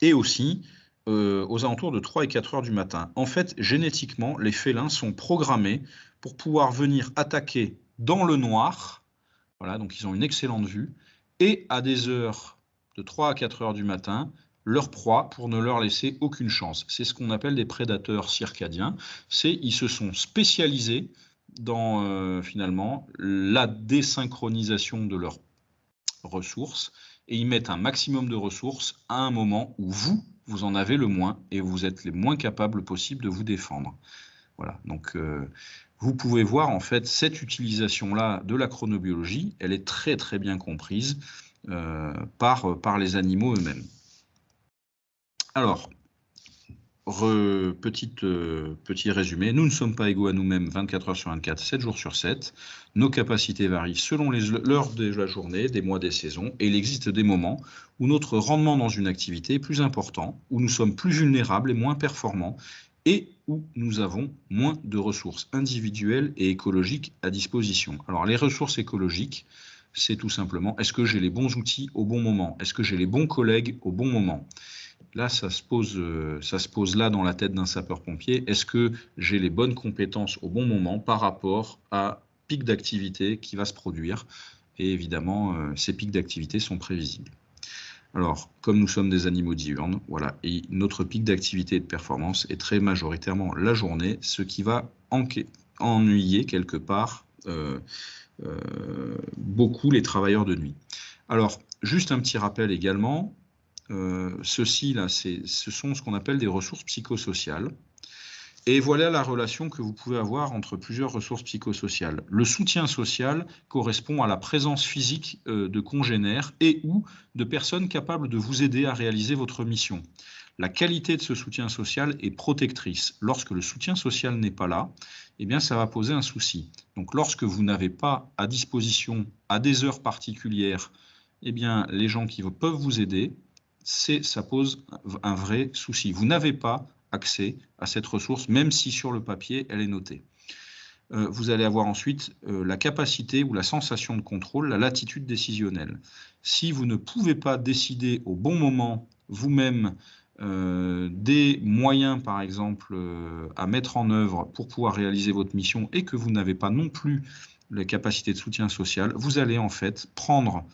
et aussi aux alentours de 3 et 4 heures du matin. En fait, génétiquement, les félins sont programmés pour pouvoir venir attaquer dans le noir, voilà, donc ils ont une excellente vue, et à des heures de 3 à 4 heures du matin, leur proie pour ne leur laisser aucune chance. C'est ce qu'on appelle des prédateurs circadiens. Ils se sont spécialisés dans finalement la désynchronisation de leurs ressources et ils mettent un maximum de ressources à un moment où vous en avez le moins et vous êtes les moins capables possible de vous défendre. Voilà, donc vous pouvez voir en fait cette utilisation-là de la chronobiologie, elle est très très bien comprise par les animaux eux-mêmes. Alors, petit résumé, nous ne sommes pas égaux à nous-mêmes 24 heures sur 24, 7 jours sur 7. Nos capacités varient selon l'heure de la journée, des mois, des saisons, et il existe des moments où notre rendement dans une activité est plus important, où nous sommes plus vulnérables et moins performants, et où nous avons moins de ressources individuelles et écologiques à disposition. Alors, les ressources écologiques, c'est tout simplement, est-ce que j'ai les bons outils au bon moment? Est-ce que j'ai les bons collègues au bon moment? Là, ça se pose là dans la tête d'un sapeur-pompier. Est-ce que j'ai les bonnes compétences au bon moment par rapport à pic d'activité qui va se produire? Et évidemment, ces pics d'activité sont prévisibles. Alors, comme nous sommes des animaux diurnes, voilà, et notre pic d'activité et de performance est très majoritairement la journée, ce qui va ennuyer quelque part beaucoup les travailleurs de nuit. Alors, juste un petit rappel également, ceci-là, ce sont ce qu'on appelle des ressources psychosociales. Et voilà la relation que vous pouvez avoir entre plusieurs ressources psychosociales. Le soutien social correspond à la présence physique de congénères et ou de personnes capables de vous aider à réaliser votre mission. La qualité de ce soutien social est protectrice. Lorsque le soutien social n'est pas là, eh bien, ça va poser un souci. Donc, lorsque vous n'avez pas à disposition, à des heures particulières, eh bien, les gens qui peuvent vous aider, ça pose un vrai souci. Vous n'avez pas accès à cette ressource, même si sur le papier, elle est notée. Vous allez avoir ensuite la capacité ou la sensation de contrôle, la latitude décisionnelle. Si vous ne pouvez pas décider au bon moment vous-même des moyens, par exemple, à mettre en œuvre pour pouvoir réaliser votre mission et que vous n'avez pas non plus la capacité de soutien social, vous allez en fait prendre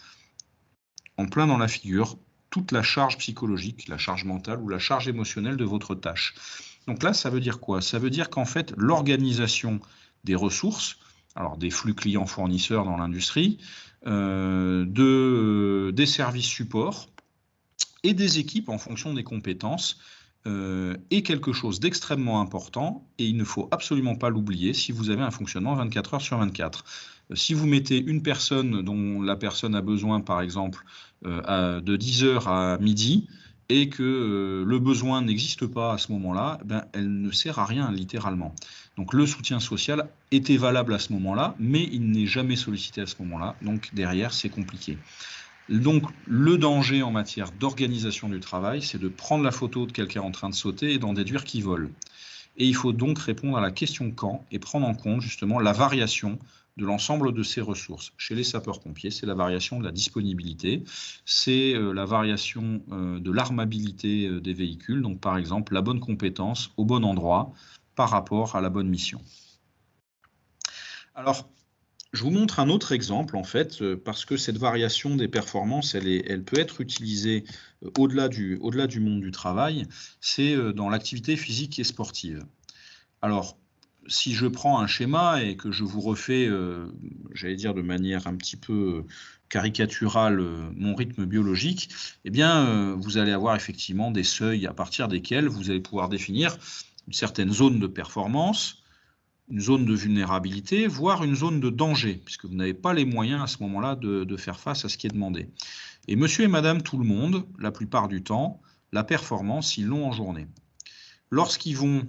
en plein dans la figure toute la charge psychologique, la charge mentale ou la charge émotionnelle de votre tâche. Donc là, ça veut dire quoi? Ça veut dire qu'en fait, l'organisation des ressources, alors des flux clients-fournisseurs dans l'industrie, des services supports et des équipes en fonction des compétences, est quelque chose d'extrêmement important et il ne faut absolument pas l'oublier si vous avez un fonctionnement 24 heures sur 24. Si vous mettez une personne dont la personne a besoin, par exemple, de 10 heures à midi et que le besoin n'existe pas à ce moment-là, ben, elle ne sert à rien littéralement. Donc le soutien social était valable à ce moment-là, mais il n'est jamais sollicité à ce moment-là. Donc derrière, c'est compliqué. Donc, le danger en matière d'organisation du travail, c'est de prendre la photo de quelqu'un en train de sauter et d'en déduire qu'il vole. Et il faut donc répondre à la question quand et prendre en compte justement la variation de l'ensemble de ces ressources. Chez les sapeurs-pompiers, c'est la variation de la disponibilité, c'est la variation de l'armabilité des véhicules, donc par exemple la bonne compétence au bon endroit par rapport à la bonne mission. Alors, je vous montre un autre exemple, en fait, parce que cette variation des performances, elle peut être utilisée au-delà du monde du travail, c'est dans l'activité physique et sportive. Alors, si je prends un schéma et que je vous refais, j'allais dire de manière un petit peu caricaturale, mon rythme biologique, eh bien, vous allez avoir effectivement des seuils à partir desquels vous allez pouvoir définir une certaine zone de performance, une zone de vulnérabilité, voire une zone de danger, puisque vous n'avez pas les moyens à ce moment-là de faire face à ce qui est demandé. Et monsieur et madame tout le monde, la plupart du temps, la performance, ils l'ont en journée. Lorsqu'ils vont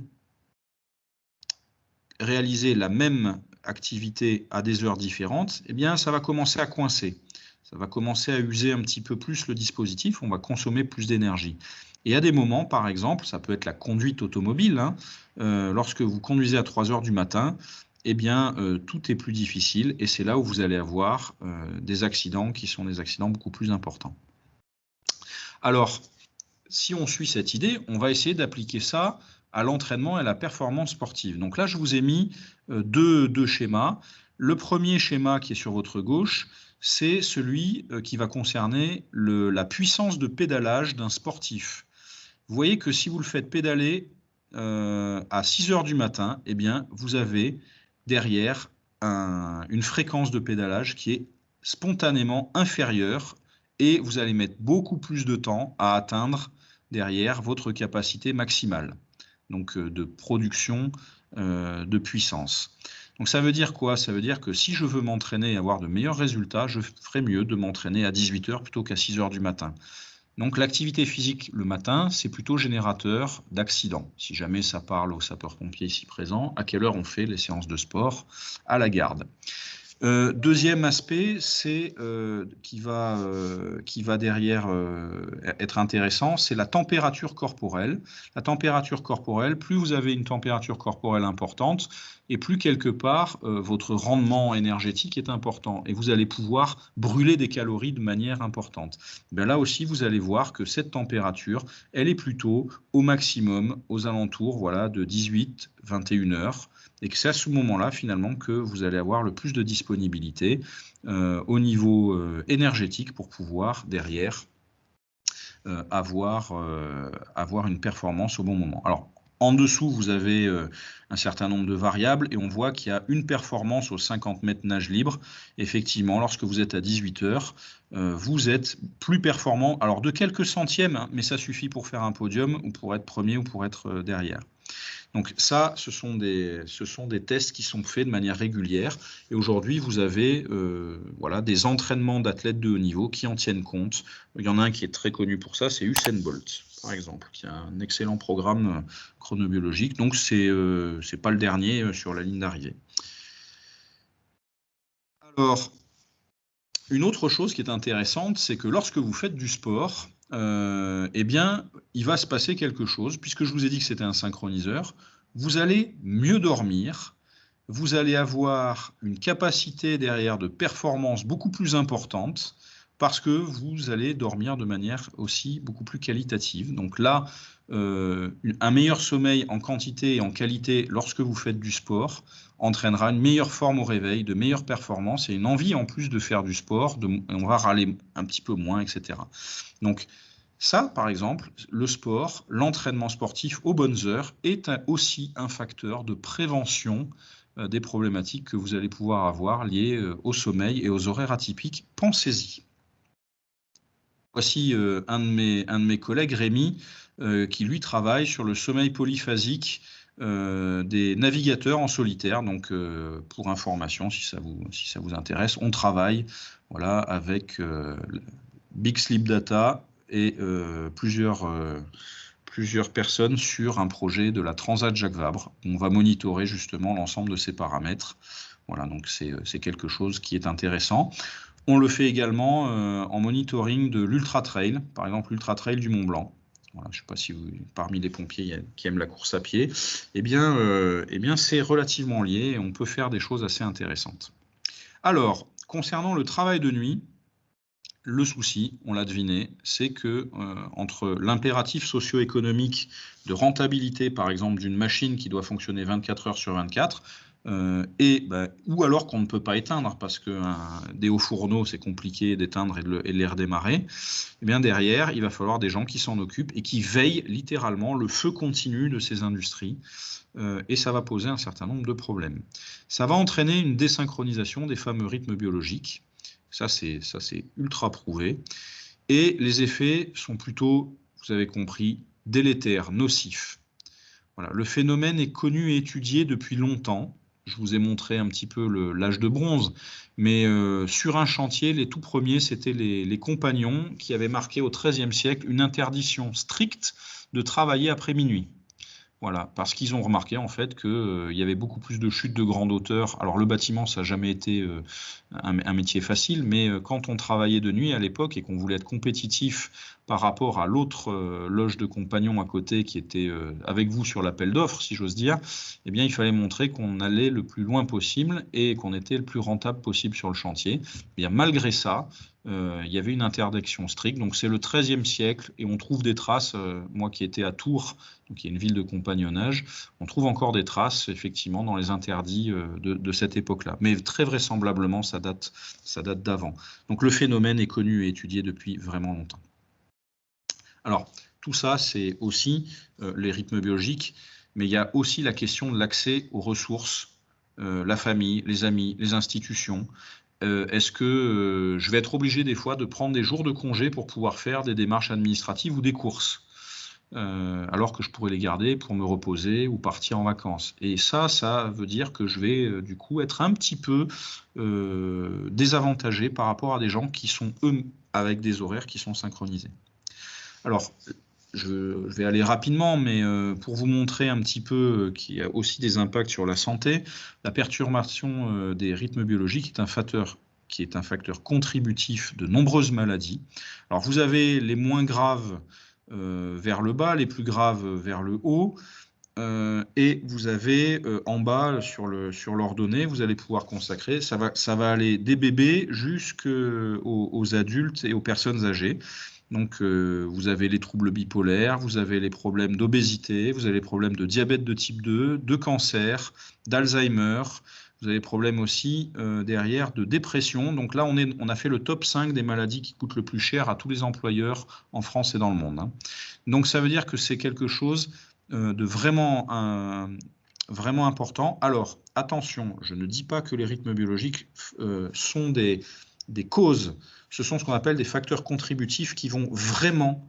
réaliser la même activité à des heures différentes, eh bien, ça va commencer à coincer. Ça va commencer à user un petit peu plus le dispositif, on va consommer plus d'énergie. Et à des moments, par exemple, ça peut être la conduite automobile, hein, lorsque vous conduisez à 3 heures du matin, eh bien, tout est plus difficile et c'est là où vous allez avoir des accidents qui sont des accidents beaucoup plus importants. Alors, si on suit cette idée, on va essayer d'appliquer ça à l'entraînement et à la performance sportive. Donc là, je vous ai mis deux schémas. Le premier schéma qui est sur votre gauche, c'est celui qui va concerner la puissance de pédalage d'un sportif. Vous voyez que si vous le faites pédaler à 6 heures du matin, eh bien, vous avez derrière une fréquence de pédalage qui est spontanément inférieure et vous allez mettre beaucoup plus de temps à atteindre derrière votre capacité maximale, donc de production de puissance. Donc ça veut dire quoi? Ça veut dire que si je veux m'entraîner et avoir de meilleurs résultats, je ferais mieux de m'entraîner à 18 heures plutôt qu'à 6 heures du matin. Donc l'activité physique le matin, c'est plutôt générateur d'accidents. Si jamais ça parle aux sapeurs-pompiers ici présents, à quelle heure on fait les séances de sport à la garde? Deuxième aspect, c'est qui va derrière être intéressant, c'est la température corporelle. La température corporelle, plus vous avez une température corporelle importante, et plus quelque part votre rendement énergétique est important, et vous allez pouvoir brûler des calories de manière importante. Ben là aussi, vous allez voir que cette température, elle est plutôt au maximum aux alentours, voilà, de 18-21 heures. Et que c'est à ce moment-là, finalement, que vous allez avoir le plus de disponibilité au niveau énergétique pour pouvoir, derrière, avoir une performance au bon moment. Alors, En dessous, vous avez un certain nombre de variables et on voit qu'il y a une performance aux 50 mètres nage libre. Effectivement, lorsque vous êtes à 18 heures, vous êtes plus performant. Alors de quelques centièmes, hein, mais ça suffit pour faire un podium ou pour être premier ou pour être derrière. Donc ça, ce sont des tests qui sont faits de manière régulière. Et aujourd'hui, vous avez voilà, des entraînements d'athlètes de haut niveau qui en tiennent compte. Il y en a un qui est très connu pour ça, c'est Usain Bolt, par exemple, qui a un excellent programme chronobiologique. Donc c'est pas le dernier sur la ligne d'arrivée. Alors, une autre chose qui est intéressante, c'est que lorsque vous faites du sport, eh bien, il va se passer quelque chose, puisque je vous ai dit que c'était un synchroniseur, vous allez mieux dormir, vous allez avoir une capacité derrière de performance beaucoup plus importante, parce que vous allez dormir de manière aussi beaucoup plus qualitative. Donc là, un meilleur sommeil en quantité et en qualité lorsque vous faites du sport entraînera une meilleure forme au réveil, de meilleures performances et une envie en plus de faire du sport, on va râler un petit peu moins, etc. Donc ça, par exemple, le sport, l'entraînement sportif aux bonnes heures est aussi un facteur de prévention des problématiques que vous allez pouvoir avoir liées au sommeil et aux horaires atypiques. Pensez-y. Voici un de mes collègues, Rémi, qui lui travaille sur le sommeil polyphasique des navigateurs en solitaire. Donc, pour information, si ça vous intéresse, on travaille voilà, avec Big Sleep Data et plusieurs personnes sur un projet de la Transat Jacques Vabre. On va monitorer justement l'ensemble de ces paramètres. Voilà, donc c'est quelque chose qui est intéressant. On le fait également en monitoring de l'Ultra Trail, par exemple l'Ultra Trail du Mont Blanc. Voilà, je ne sais pas si parmi les pompiers qui aiment la course à pied, eh bien c'est relativement lié et on peut faire des choses assez intéressantes. Alors, concernant le travail de nuit, le souci, on l'a deviné, c'est que entre l'impératif socio-économique de rentabilité, par exemple, d'une machine qui doit fonctionner 24 heures sur 24, ou alors qu'on ne peut pas éteindre parce que des hauts fourneaux c'est compliqué d'éteindre et de les redémarrer, et bien derrière il va falloir des gens qui s'en occupent et qui veillent littéralement le feu continu de ces industries et ça va poser un certain nombre de problèmes. Ça va entraîner une désynchronisation des fameux rythmes biologiques, ça c'est ultra prouvé, et les effets sont plutôt, vous avez compris, délétères, nocifs. Voilà, le phénomène est connu et étudié depuis longtemps. Je vous ai montré un petit peu l'âge de bronze, mais sur un chantier, les tout premiers, c'était les compagnons qui avaient marqué au XIIIe siècle une interdiction stricte de travailler après minuit. Voilà, parce qu'ils ont remarqué en fait qu'il y avait beaucoup plus de chutes de grande hauteur. Alors le bâtiment, ça n'a jamais été un métier facile, mais quand on travaillait de nuit à l'époque et qu'on voulait être compétitif par rapport à l'autre loge de compagnons à côté qui était avec vous sur l'appel d'offres, si j'ose dire, eh bien il fallait montrer qu'on allait le plus loin possible et qu'on était le plus rentable possible sur le chantier. Eh bien malgré ça, il y avait une interdiction stricte, donc c'est le XIIIe siècle et on trouve des traces, moi qui étais à Tours, donc qui est une ville de compagnonnage, on trouve encore des traces effectivement dans les interdits de cette époque-là, mais très vraisemblablement ça date d'avant. Donc le phénomène est connu et étudié depuis vraiment longtemps. Alors tout ça c'est aussi les rythmes biologiques, mais il y a aussi la question de l'accès aux ressources, la famille, les amis, les institutions. Est-ce que je vais être obligé des fois de prendre des jours de congé pour pouvoir faire des démarches administratives ou des courses alors que je pourrais les garder pour me reposer ou partir en vacances. Et ça veut dire que je vais du coup être un petit peu désavantagé par rapport à des gens qui sont eux avec des horaires qui sont synchronisés. Alors, je vais aller rapidement, mais pour vous montrer un petit peu qu'il y a aussi des impacts sur la santé, la perturbation des rythmes biologiques est un facteur contributif de nombreuses maladies. Alors, vous avez les moins graves vers le bas, les plus graves vers le haut, et vous avez en bas sur l'ordonnée, vous allez pouvoir consacrer, ça va aller des bébés jusqu'aux adultes et aux personnes âgées. Donc vous avez les troubles bipolaires, vous avez les problèmes d'obésité, vous avez les problèmes de diabète de type 2, de cancer, d'Alzheimer, vous avez les problèmes aussi derrière de dépression. Donc là, on a fait le top 5 des maladies qui coûtent le plus cher à tous les employeurs en France et dans le monde. Donc ça veut dire que c'est quelque chose de vraiment, vraiment important. Alors, attention, je ne dis pas que les rythmes biologiques sont des causes. Ce sont ce qu'on appelle des facteurs contributifs qui vont vraiment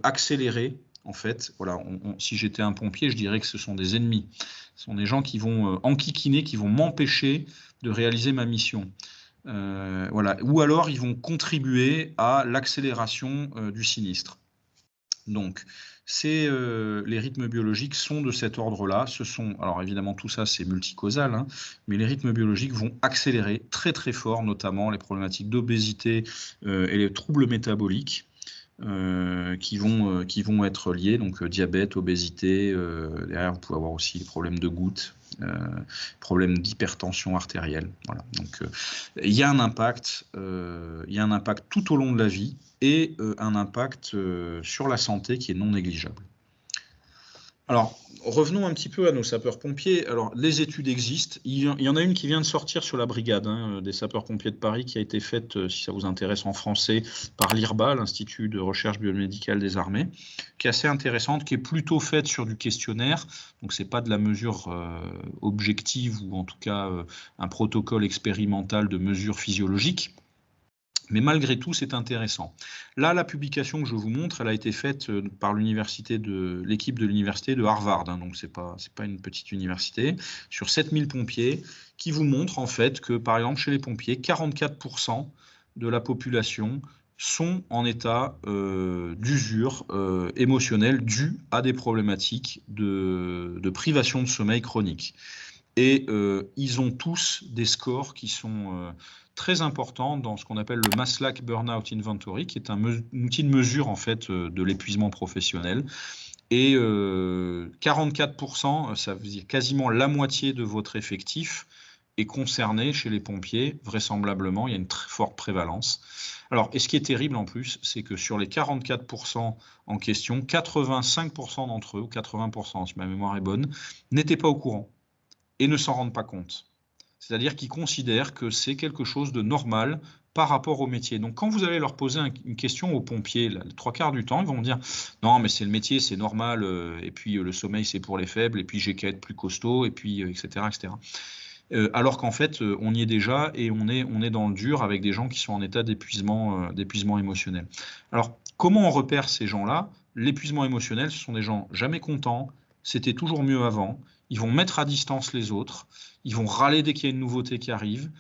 accélérer. En fait, voilà, si j'étais un pompier, je dirais que ce sont des ennemis. Ce sont des gens qui vont enquiquiner, qui vont m'empêcher de réaliser ma mission. Voilà. Ou alors, ils vont contribuer à l'accélération du sinistre. Donc, les rythmes biologiques sont de cet ordre-là. Alors évidemment, tout ça, c'est multicausal, hein, mais les rythmes biologiques vont accélérer très très fort, notamment les problématiques d'obésité et les troubles métaboliques. Qui vont être liés, donc diabète, obésité, derrière vous pouvez avoir aussi les problèmes de gouttes, problèmes d'hypertension artérielle. Voilà. Donc il y a un impact tout au long de la vie et un impact sur la santé qui est non négligeable. Alors, revenons un petit peu à nos sapeurs-pompiers. Alors, les études existent. Il y en a une qui vient de sortir sur la brigade des sapeurs-pompiers de Paris, qui a été faite, si ça vous intéresse, en français, par l'IRBA, l'Institut de recherche biomédicale des armées, qui est assez intéressante, qui est plutôt faite sur du questionnaire. Donc, ce n'est pas de la mesure objective ou en tout cas un protocole expérimental de mesure physiologique. Mais malgré tout, c'est intéressant. Là, la publication que je vous montre, elle a été faite par l'équipe de l'université de Harvard, hein, donc c'est pas une petite université, sur 7000 pompiers, qui vous montre en fait que, par exemple, chez les pompiers, 44% de la population sont en état d'usure émotionnelle due à des problématiques de privation de sommeil chronique. Et ils ont tous des scores qui sont très importants dans ce qu'on appelle le Maslach Burnout Inventory, qui est un outil de mesure en fait de l'épuisement professionnel. Et 44%, ça veut dire quasiment la moitié de votre effectif est concerné chez les pompiers, vraisemblablement, il y a une très forte prévalence. Alors, et ce qui est terrible en plus, c'est que sur les 44% en question, 85% d'entre eux, ou 80% si ma mémoire est bonne, n'étaient pas au courant et ne s'en rendent pas compte. C'est-à-dire qu'ils considèrent que c'est quelque chose de normal par rapport au métier. Donc, quand vous allez leur poser une question aux pompiers, les 3/4 du temps, ils vont me dire « Non, mais c'est le métier, c'est normal, et puis le sommeil, c'est pour les faibles, et puis j'ai qu'à être plus costaud, et puis etc. etc. » Alors qu'en fait, on y est déjà, et on est dans le dur avec des gens qui sont en état d'épuisement émotionnel. Alors, comment on repère ces gens-là? L'épuisement émotionnel, ce sont des gens jamais contents, c'était toujours mieux avant, ils vont mettre à distance les autres, ils vont râler dès qu'il y a une nouveauté qui arrive,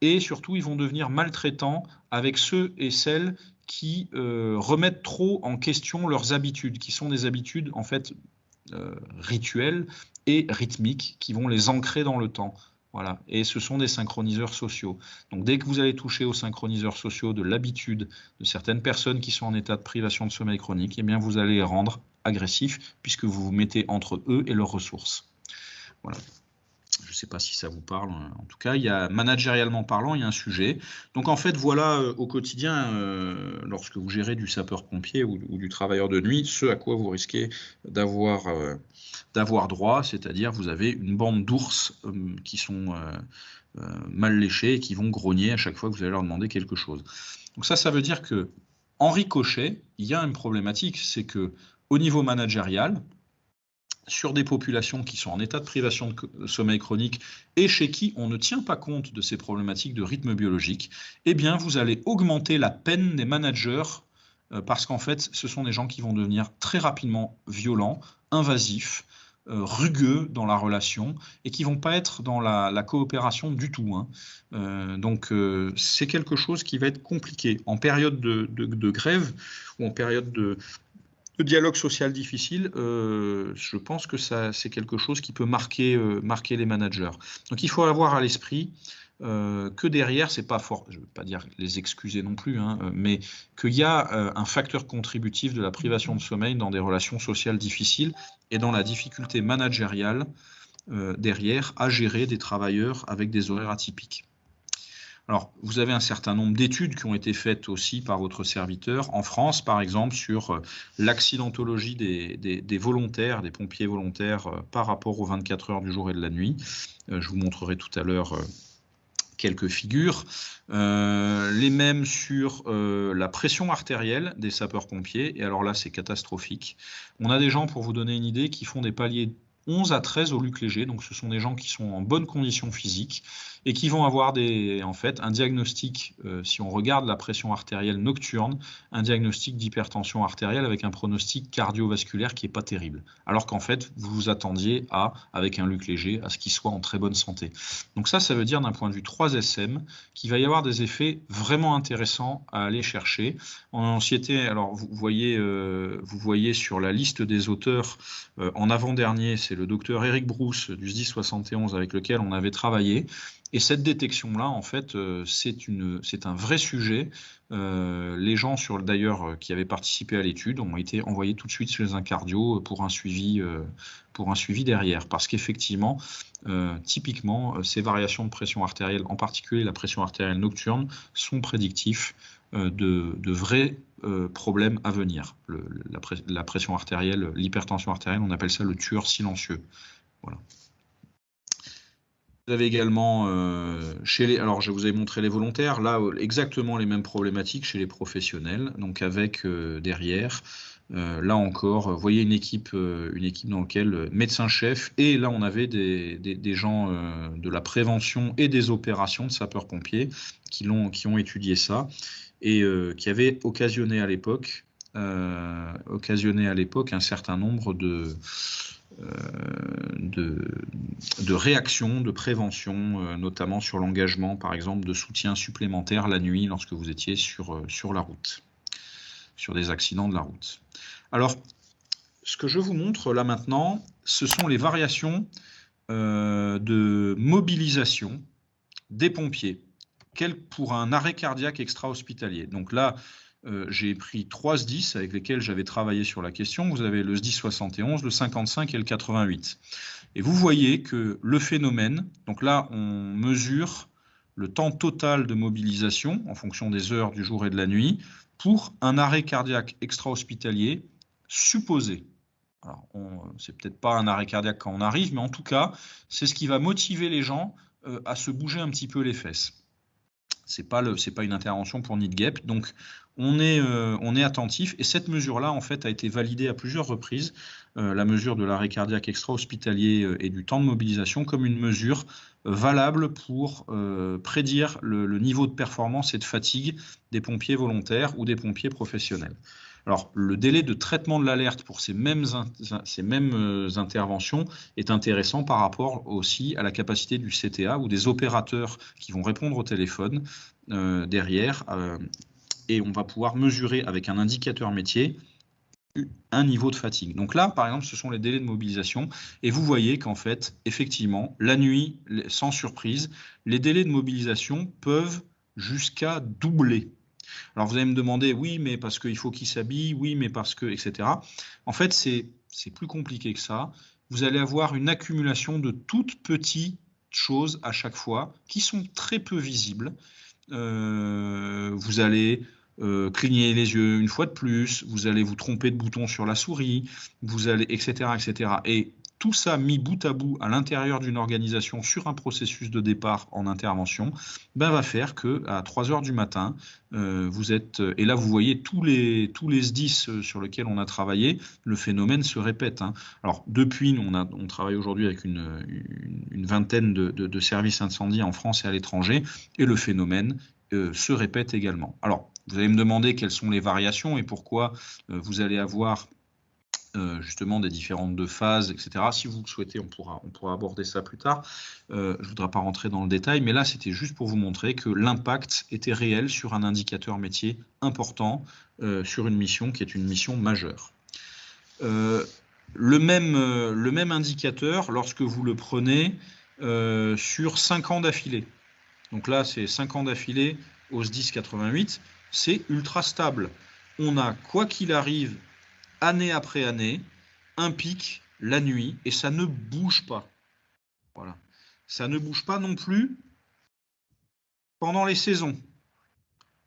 et surtout, ils vont devenir maltraitants avec ceux et celles qui remettent trop en question leurs habitudes, qui sont des habitudes en fait rituelles et rythmiques, qui vont les ancrer dans le temps. Voilà. Et ce sont des synchroniseurs sociaux. Donc dès que vous allez toucher aux synchroniseurs sociaux de l'habitude de certaines personnes qui sont en état de privation de sommeil chronique, eh bien vous allez les rendre agressifs puisque vous vous mettez entre eux et leurs ressources. Voilà. Je ne sais pas si ça vous parle. En tout cas, managérialement parlant, il y a un sujet. Donc en fait, voilà au quotidien, lorsque vous gérez du sapeur-pompier ou du travailleur de nuit, ce à quoi vous risquez d'avoir droit, c'est-à-dire vous avez une bande d'ours qui sont mal léchés et qui vont grogner à chaque fois que vous allez leur demander quelque chose. Donc ça veut dire que en ricochet, il y a une problématique, c'est que au niveau managérial, sur des populations qui sont en état de privation de sommeil chronique et chez qui on ne tient pas compte de ces problématiques de rythme biologique, eh bien vous allez augmenter la peine des managers parce qu'en fait ce sont des gens qui vont devenir très rapidement violents, invasifs, rugueux dans la relation et qui vont pas être dans la coopération du tout. Hein. Donc c'est quelque chose qui va être compliqué. En période de grève ou en période de dialogue social difficile, je pense que c'est quelque chose qui peut marquer les managers. Donc il faut avoir à l'esprit que derrière, c'est pas fort, je ne veux pas dire les excuser non plus, hein, mais qu'il y a un facteur contributif de la privation de sommeil dans des relations sociales difficiles et dans la difficulté managériale derrière à gérer des travailleurs avec des horaires atypiques. Alors, vous avez un certain nombre d'études qui ont été faites aussi par votre serviteur en France, par exemple, sur l'accidentologie des volontaires, des pompiers volontaires par rapport aux 24 heures du jour et de la nuit. Je vous montrerai tout à l'heure quelques figures, les mêmes sur la pression artérielle des sapeurs-pompiers, et alors là c'est catastrophique. On a des gens, pour vous donner une idée, qui font des paliers 11 à 13 au Luc Léger, donc ce sont des gens qui sont en bonne condition physique et qui vont avoir en fait, un diagnostic, si on regarde la pression artérielle nocturne, un diagnostic d'hypertension artérielle avec un pronostic cardiovasculaire qui n'est pas terrible, alors qu'en fait, vous vous attendiez avec un Luc Léger, à ce qu'il soit en très bonne santé. Donc ça veut dire d'un point de vue 3SM qu'il va y avoir des effets vraiment intéressants à aller chercher. En société, alors vous voyez sur la liste des auteurs, en avant-dernier, c'est le docteur Eric Brousse du SDIS 71 avec lequel on avait travaillé. Et cette détection-là, en fait, c'est un vrai sujet. Les gens, d'ailleurs, qui avaient participé à l'étude ont été envoyés tout de suite chez un cardio pour un suivi derrière. Parce qu'effectivement, typiquement, ces variations de pression artérielle, en particulier la pression artérielle nocturne, sont prédictifs de vrais problèmes à venir. La pression artérielle, l'hypertension artérielle, on appelle ça le tueur silencieux. Voilà. Vous avez également, alors je vous ai montré les volontaires, là exactement les mêmes problématiques chez les professionnels, donc avec derrière, là encore, vous voyez une équipe dans laquelle médecin-chef, et là on avait des gens de la prévention et des opérations de sapeurs-pompiers qui ont étudié ça, et qui avaient occasionné à l'époque un certain nombre de réactions, de prévention, notamment sur l'engagement, par exemple, de soutien supplémentaire la nuit lorsque vous étiez sur la route, sur des accidents de la route. Alors, ce que je vous montre là maintenant, ce sont les variations de mobilisation des pompiers, pour un arrêt cardiaque extra-hospitalier. Donc là, j'ai pris 3 SDIS avec lesquels j'avais travaillé sur la question. Vous avez le SDIS 71, le 55 et le 88. Et vous voyez que le phénomène, donc là, on mesure le temps total de mobilisation en fonction des heures du jour et de la nuit pour un arrêt cardiaque extra-hospitalier supposé. Alors, c'est peut-être pas un arrêt cardiaque quand on arrive, mais en tout cas, c'est ce qui va motiver les gens à se bouger un petit peu les fesses. C'est pas une intervention pour nid de guêpe, donc on est attentif, et cette mesure-là en fait a été validée à plusieurs reprises, la mesure de l'arrêt cardiaque extra-hospitalier et du temps de mobilisation, comme une mesure valable pour prédire le niveau de performance et de fatigue des pompiers volontaires ou des pompiers professionnels. Alors, le délai de traitement de l'alerte pour ces mêmes interventions est intéressant par rapport aussi à la capacité du CTA ou des opérateurs qui vont répondre au téléphone derrière, et on va pouvoir mesurer avec un indicateur métier un niveau de fatigue. Donc là, par exemple, ce sont les délais de mobilisation, et vous voyez qu'en fait, effectivement, la nuit, sans surprise, les délais de mobilisation peuvent jusqu'à doubler. Alors vous allez me demander, oui, mais parce qu'il faut qu'il s'habille, oui, mais parce que, etc. En fait, c'est plus compliqué que ça. Vous allez avoir une accumulation de toutes petites choses à chaque fois qui sont très peu visibles. Vous allez cligner les yeux une fois de plus, vous allez vous tromper de bouton sur la souris, vous allez, etc., etc. Et tout ça mis bout à bout à l'intérieur d'une organisation sur un processus de départ en intervention, va faire que à 3 heures du matin, vous êtes, et là vous voyez tous les SDIS sur lesquels on a travaillé, le phénomène se répète. Alors depuis, on travaille aujourd'hui avec une vingtaine de services incendies en France et à l'étranger, et le phénomène se répète également. Alors, vous allez me demander quelles sont les variations et pourquoi vous allez avoir justement des différentes phases, etc. Si vous le souhaitez, on pourra aborder ça plus tard. Je ne voudrais pas rentrer dans le détail, mais là, c'était juste pour vous montrer que l'impact était réel sur un indicateur métier important, sur une mission qui est une mission majeure. Le même indicateur, lorsque vous le prenez sur 5 ans d'affilée. Donc là, c'est 5 ans d'affilée au SDIS 88, c'est ultra stable. On a, quoi qu'il arrive, année après année, un pic la nuit, et ça ne bouge pas. Voilà. Ça ne bouge pas non plus pendant les saisons.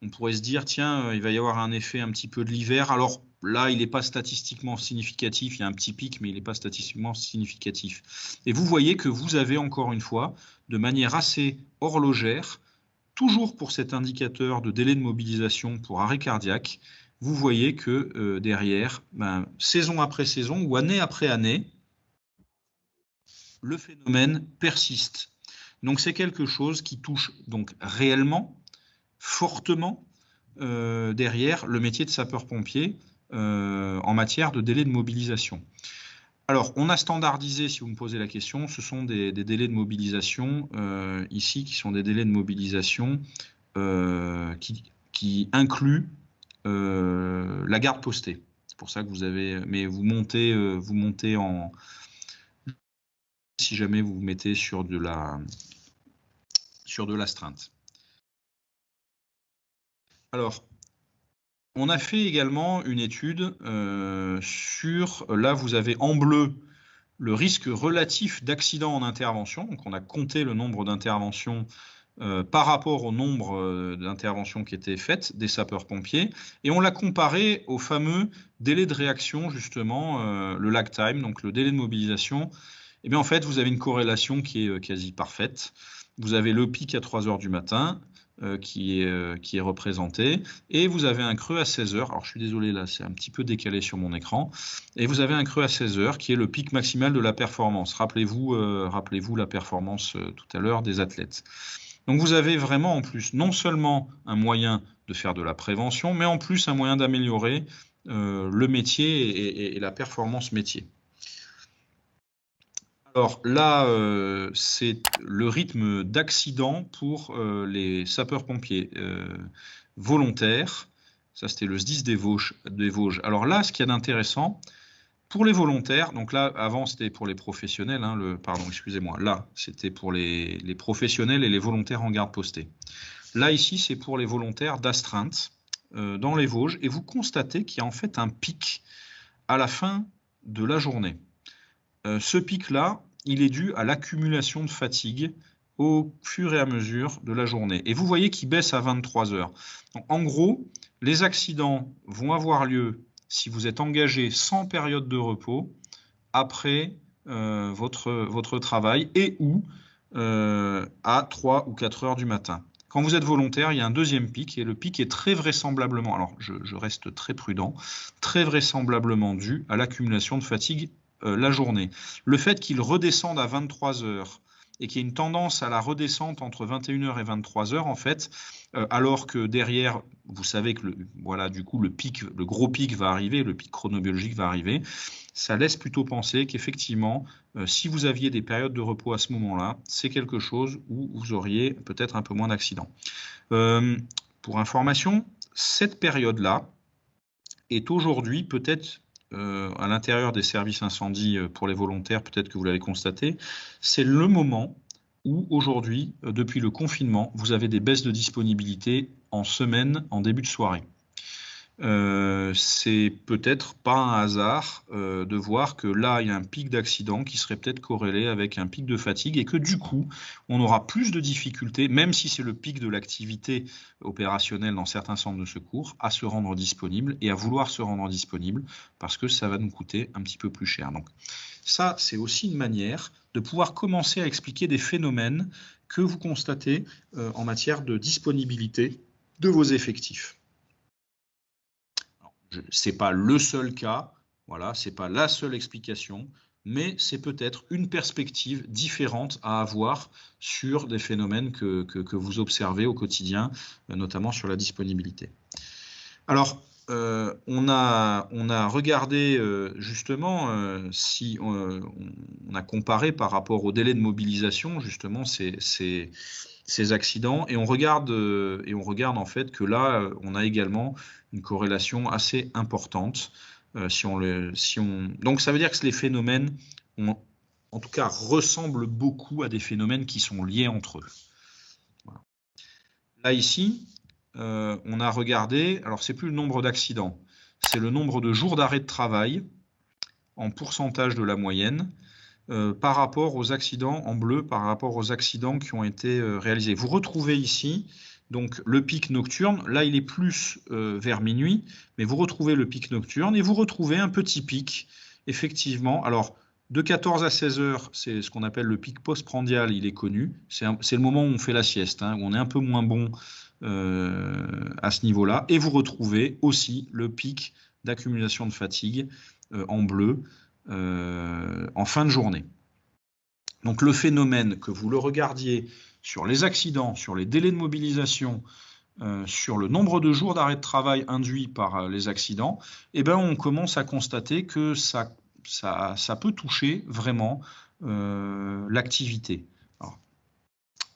On pourrait se dire, tiens, il va y avoir un effet un petit peu de l'hiver. Alors là, il n'est pas statistiquement significatif. Il y a un petit pic, mais il n'est pas statistiquement significatif. Et vous voyez que vous avez encore une fois de manière assez horlogère, toujours pour cet indicateur de délai de mobilisation pour arrêt cardiaque, vous voyez que derrière, saison après saison ou année après année, le phénomène persiste. Donc c'est quelque chose qui touche donc réellement, fortement, derrière le métier de sapeur-pompier en matière de délai de mobilisation. Alors, on a standardisé, si vous me posez la question, ce sont des délais de mobilisation ici qui sont des délais de mobilisation qui incluent la garde postée. C'est pour ça que vous avez, mais vous montez en, si jamais vous vous mettez sur de l'astreinte. Alors, on a fait également une étude sur, là vous avez en bleu le risque relatif d'accident en intervention. Donc on a compté le nombre d'interventions par rapport au nombre d'interventions qui étaient faites des sapeurs-pompiers et on l'a comparé au fameux délai de réaction, justement, le lag time, donc le délai de mobilisation. Et bien en fait, vous avez une corrélation qui est quasi parfaite. Vous avez le pic à 3 heures du matin, qui est représenté, et vous avez un creux à 16 heures. Alors je suis désolé, là c'est un petit peu décalé sur mon écran, et vous avez un creux à 16 heures qui est le pic maximal de la performance. Rappelez-vous la performance tout à l'heure des athlètes. Donc vous avez vraiment en plus non seulement un moyen de faire de la prévention, mais en plus un moyen d'améliorer le métier et la performance métier. Alors là, c'est le rythme d'accident pour les sapeurs-pompiers volontaires. Ça, c'était le SDIS des Vosges. Alors là, ce qu'il y a d'intéressant, pour les volontaires, donc là, avant, c'était pour les professionnels, hein, pardon, excusez-moi, là, c'était pour les professionnels et les volontaires en garde postée. Là, ici, c'est pour les volontaires d'astreinte dans les Vosges, et vous constatez qu'il y a en fait un pic à la fin de la journée. Ce pic-là, il est dû à l'accumulation de fatigue au fur et à mesure de la journée. Et vous voyez qu'il baisse à 23 heures. Donc, en gros, les accidents vont avoir lieu si vous êtes engagé sans période de repos après votre travail et ou à 3 ou 4 heures du matin. Quand vous êtes volontaire, il y a un deuxième pic et le pic est très vraisemblablement, alors je reste très prudent, très vraisemblablement dû à l'accumulation de fatigue la journée. Le fait qu'il redescende à 23 heures et qu'il y ait une tendance à la redescente entre 21h et 23h, en fait, alors que derrière, vous savez que du coup, le gros pic va arriver, le pic chronobiologique va arriver, ça laisse plutôt penser qu'effectivement, si vous aviez des périodes de repos à ce moment-là, c'est quelque chose où vous auriez peut-être un peu moins d'accidents. Pour information, cette période-là est aujourd'hui peut-être à l'intérieur des services incendie pour les volontaires, peut-être que vous l'avez constaté, c'est le moment où aujourd'hui, depuis le confinement, vous avez des baisses de disponibilité en semaine, en début de soirée. C'est peut-être pas un hasard de voir que là, il y a un pic d'accident qui serait peut-être corrélé avec un pic de fatigue et que du coup, on aura plus de difficultés, même si c'est le pic de l'activité opérationnelle dans certains centres de secours, à se rendre disponible et à vouloir se rendre disponible parce que ça va nous coûter un petit peu plus cher. Donc ça, c'est aussi une manière de pouvoir commencer à expliquer des phénomènes que vous constatez en matière de disponibilité de vos effectifs. Ce n'est pas le seul cas, voilà, ce n'est pas la seule explication, mais c'est peut-être une perspective différente à avoir sur des phénomènes que vous observez au quotidien, notamment sur la disponibilité. Alors, on a regardé justement si on a comparé par rapport au délai de mobilisation justement ces accidents et on regarde en fait que là on a également une corrélation assez importante donc ça veut dire que les phénomènes en tout cas ressemblent beaucoup à des phénomènes qui sont liés entre eux. Voilà. Là ici on a regardé, alors c'est plus le nombre d'accidents, c'est le nombre de jours d'arrêt de travail en pourcentage de la moyenne par rapport aux accidents en bleu, par rapport aux accidents qui ont été réalisés. Vous retrouvez ici donc le pic nocturne, là il est plus vers minuit, mais vous retrouvez le pic nocturne et vous retrouvez un petit pic, effectivement, alors De 14 à 16 heures, c'est ce qu'on appelle le pic postprandial, il est connu. C'est le moment où on fait la sieste, hein, où on est un peu moins bon à ce niveau-là. Et vous retrouvez aussi le pic d'accumulation de fatigue en bleu en fin de journée. Donc le phénomène, que vous le regardiez sur les accidents, sur les délais de mobilisation, sur le nombre de jours d'arrêt de travail induits par les accidents, eh ben, on commence à constater que ça peut toucher vraiment l'activité.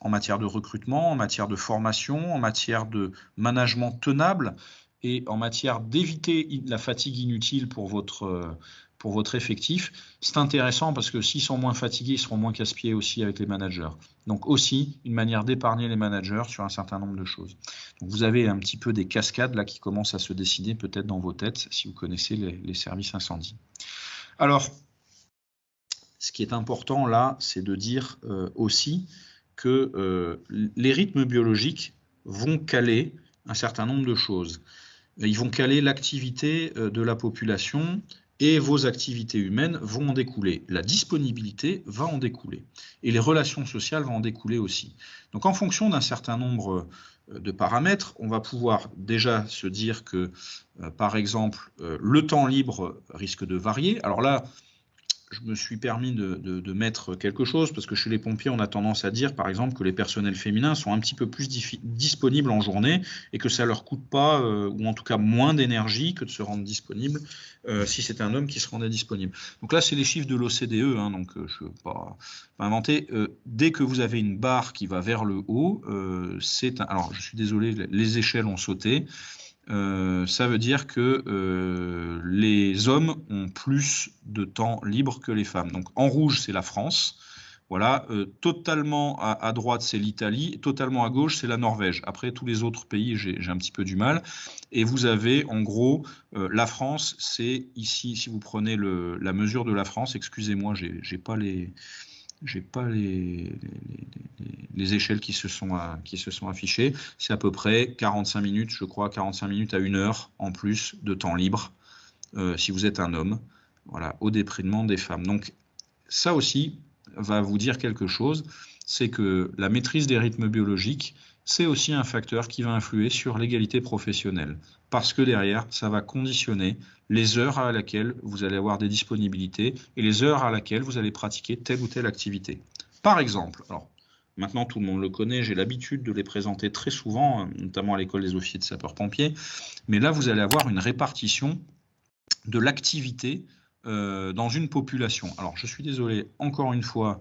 En matière de recrutement, en matière de formation, en matière de management tenable et en matière d'éviter la fatigue inutile pour votre effectif, c'est intéressant parce que s'ils sont moins fatigués, ils seront moins casse-pieds aussi avec les managers. Donc aussi une manière d'épargner les managers sur un certain nombre de choses. Donc vous avez un petit peu des cascades là qui commencent à se dessiner peut-être dans vos têtes si vous connaissez les services incendie. Alors, ce qui est important là, c'est de dire aussi que les rythmes biologiques vont caler un certain nombre de choses. Ils vont caler l'activité de la population et vos activités humaines vont en découler. La disponibilité va en découler. Et les relations sociales vont en découler aussi. Donc en fonction d'un certain nombre de paramètres, on va pouvoir déjà se dire que, par exemple, le temps libre risque de varier. Alors là, je me suis permis de mettre quelque chose, parce que chez les pompiers, on a tendance à dire, par exemple, que les personnels féminins sont un petit peu plus disponibles en journée et que ça ne leur coûte pas, ou en tout cas moins d'énergie que de se rendre disponible si c'est un homme qui se rendait disponible. Donc là, c'est les chiffres de l'OCDE, hein, donc je ne veux pas inventer. Dès que vous avez une barre qui va vers le haut, alors je suis désolé, les échelles ont sauté. Ça veut dire que les hommes ont plus de temps libre que les femmes. Donc en rouge, c'est la France. Voilà, totalement à droite, c'est l'Italie. Totalement à gauche, c'est la Norvège. Après, tous les autres pays, j'ai un petit peu du mal. Et vous avez, en gros, la France, c'est ici, si vous prenez la mesure de la France, excusez-moi, j'ai pas les échelles qui se sont affichées. C'est à peu près 45 minutes, je crois, 45 minutes à 1 heure en plus de temps libre, si vous êtes un homme, voilà, au détriment des femmes. Donc ça aussi va vous dire quelque chose, c'est que la maîtrise des rythmes biologiques, c'est aussi un facteur qui va influer sur l'égalité professionnelle, parce que derrière, ça va conditionner les heures à laquelle vous allez avoir des disponibilités et les heures à laquelle vous allez pratiquer telle ou telle activité. Par exemple, alors maintenant tout le monde le connaît, j'ai l'habitude de les présenter très souvent, notamment à l'école des officiers de sapeurs-pompiers, mais là vous allez avoir une répartition de l'activité dans une population. Alors je suis désolé, encore une fois,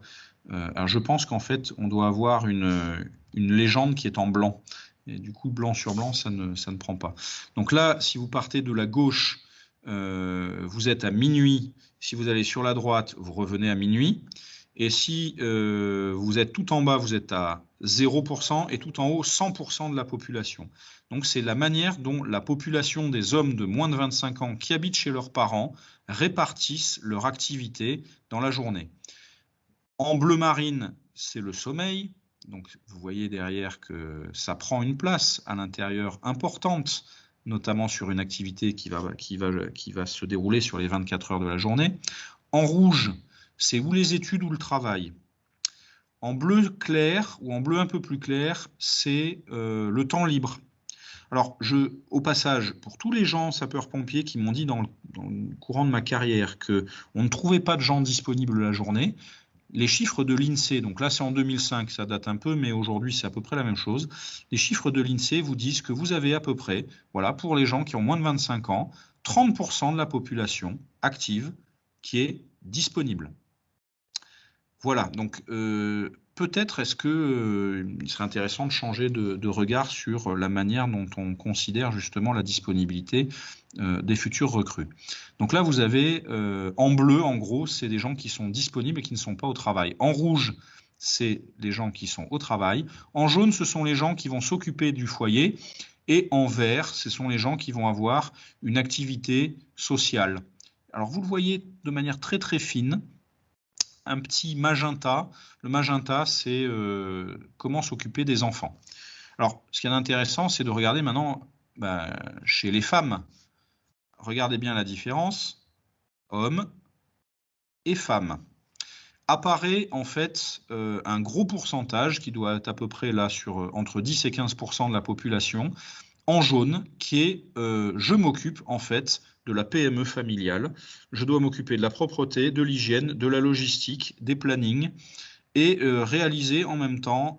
alors je pense qu'en fait on doit avoir une légende qui est en blanc. Et du coup, blanc sur blanc, ça ne prend pas. Donc là, si vous partez de la gauche, vous êtes à minuit. Si vous allez sur la droite, vous revenez à minuit. Et si vous êtes tout en bas, vous êtes à 0% et tout en haut, 100% de la population. Donc c'est la manière dont la population des hommes de moins de 25 ans qui habitent chez leurs parents répartissent leur activité dans la journée. En bleu marine, c'est le sommeil. Donc vous voyez derrière que ça prend une place à l'intérieur importante, notamment sur une activité qui va se dérouler sur les 24 heures de la journée. En rouge, c'est ou les études ou le travail. En bleu clair ou en bleu un peu plus clair, c'est le temps libre. Alors, au passage, pour tous les gens sapeurs-pompiers qui m'ont dit dans le courant de ma carrière qu'on ne trouvait pas de gens disponibles la journée, les chiffres de l'INSEE, donc là c'est en 2005, ça date un peu, mais aujourd'hui c'est à peu près la même chose. Les chiffres de l'INSEE vous disent que vous avez à peu près, voilà, pour les gens qui ont moins de 25 ans, 30% de la population active qui est disponible. Voilà, donc peut-être est-ce qu'il serait intéressant de changer de regard sur la manière dont on considère justement la disponibilité des futurs recrues. Donc là, vous avez en bleu, en gros, c'est des gens qui sont disponibles et qui ne sont pas au travail. En rouge, c'est les gens qui sont au travail. En jaune, ce sont les gens qui vont s'occuper du foyer. Et en vert, ce sont les gens qui vont avoir une activité sociale. Alors vous le voyez de manière très très fine. Un petit magenta. Le magenta, c'est comment s'occuper des enfants. Alors, ce qui est intéressant, c'est de regarder maintenant chez les femmes. Regardez bien la différence, hommes et femmes. apparaît en fait un gros pourcentage qui doit être à peu près là sur entre 10 et 15% de la population en jaune qui est je m'occupe en fait de la PME familiale, je dois m'occuper de la propreté, de l'hygiène, de la logistique, des plannings et réaliser en même temps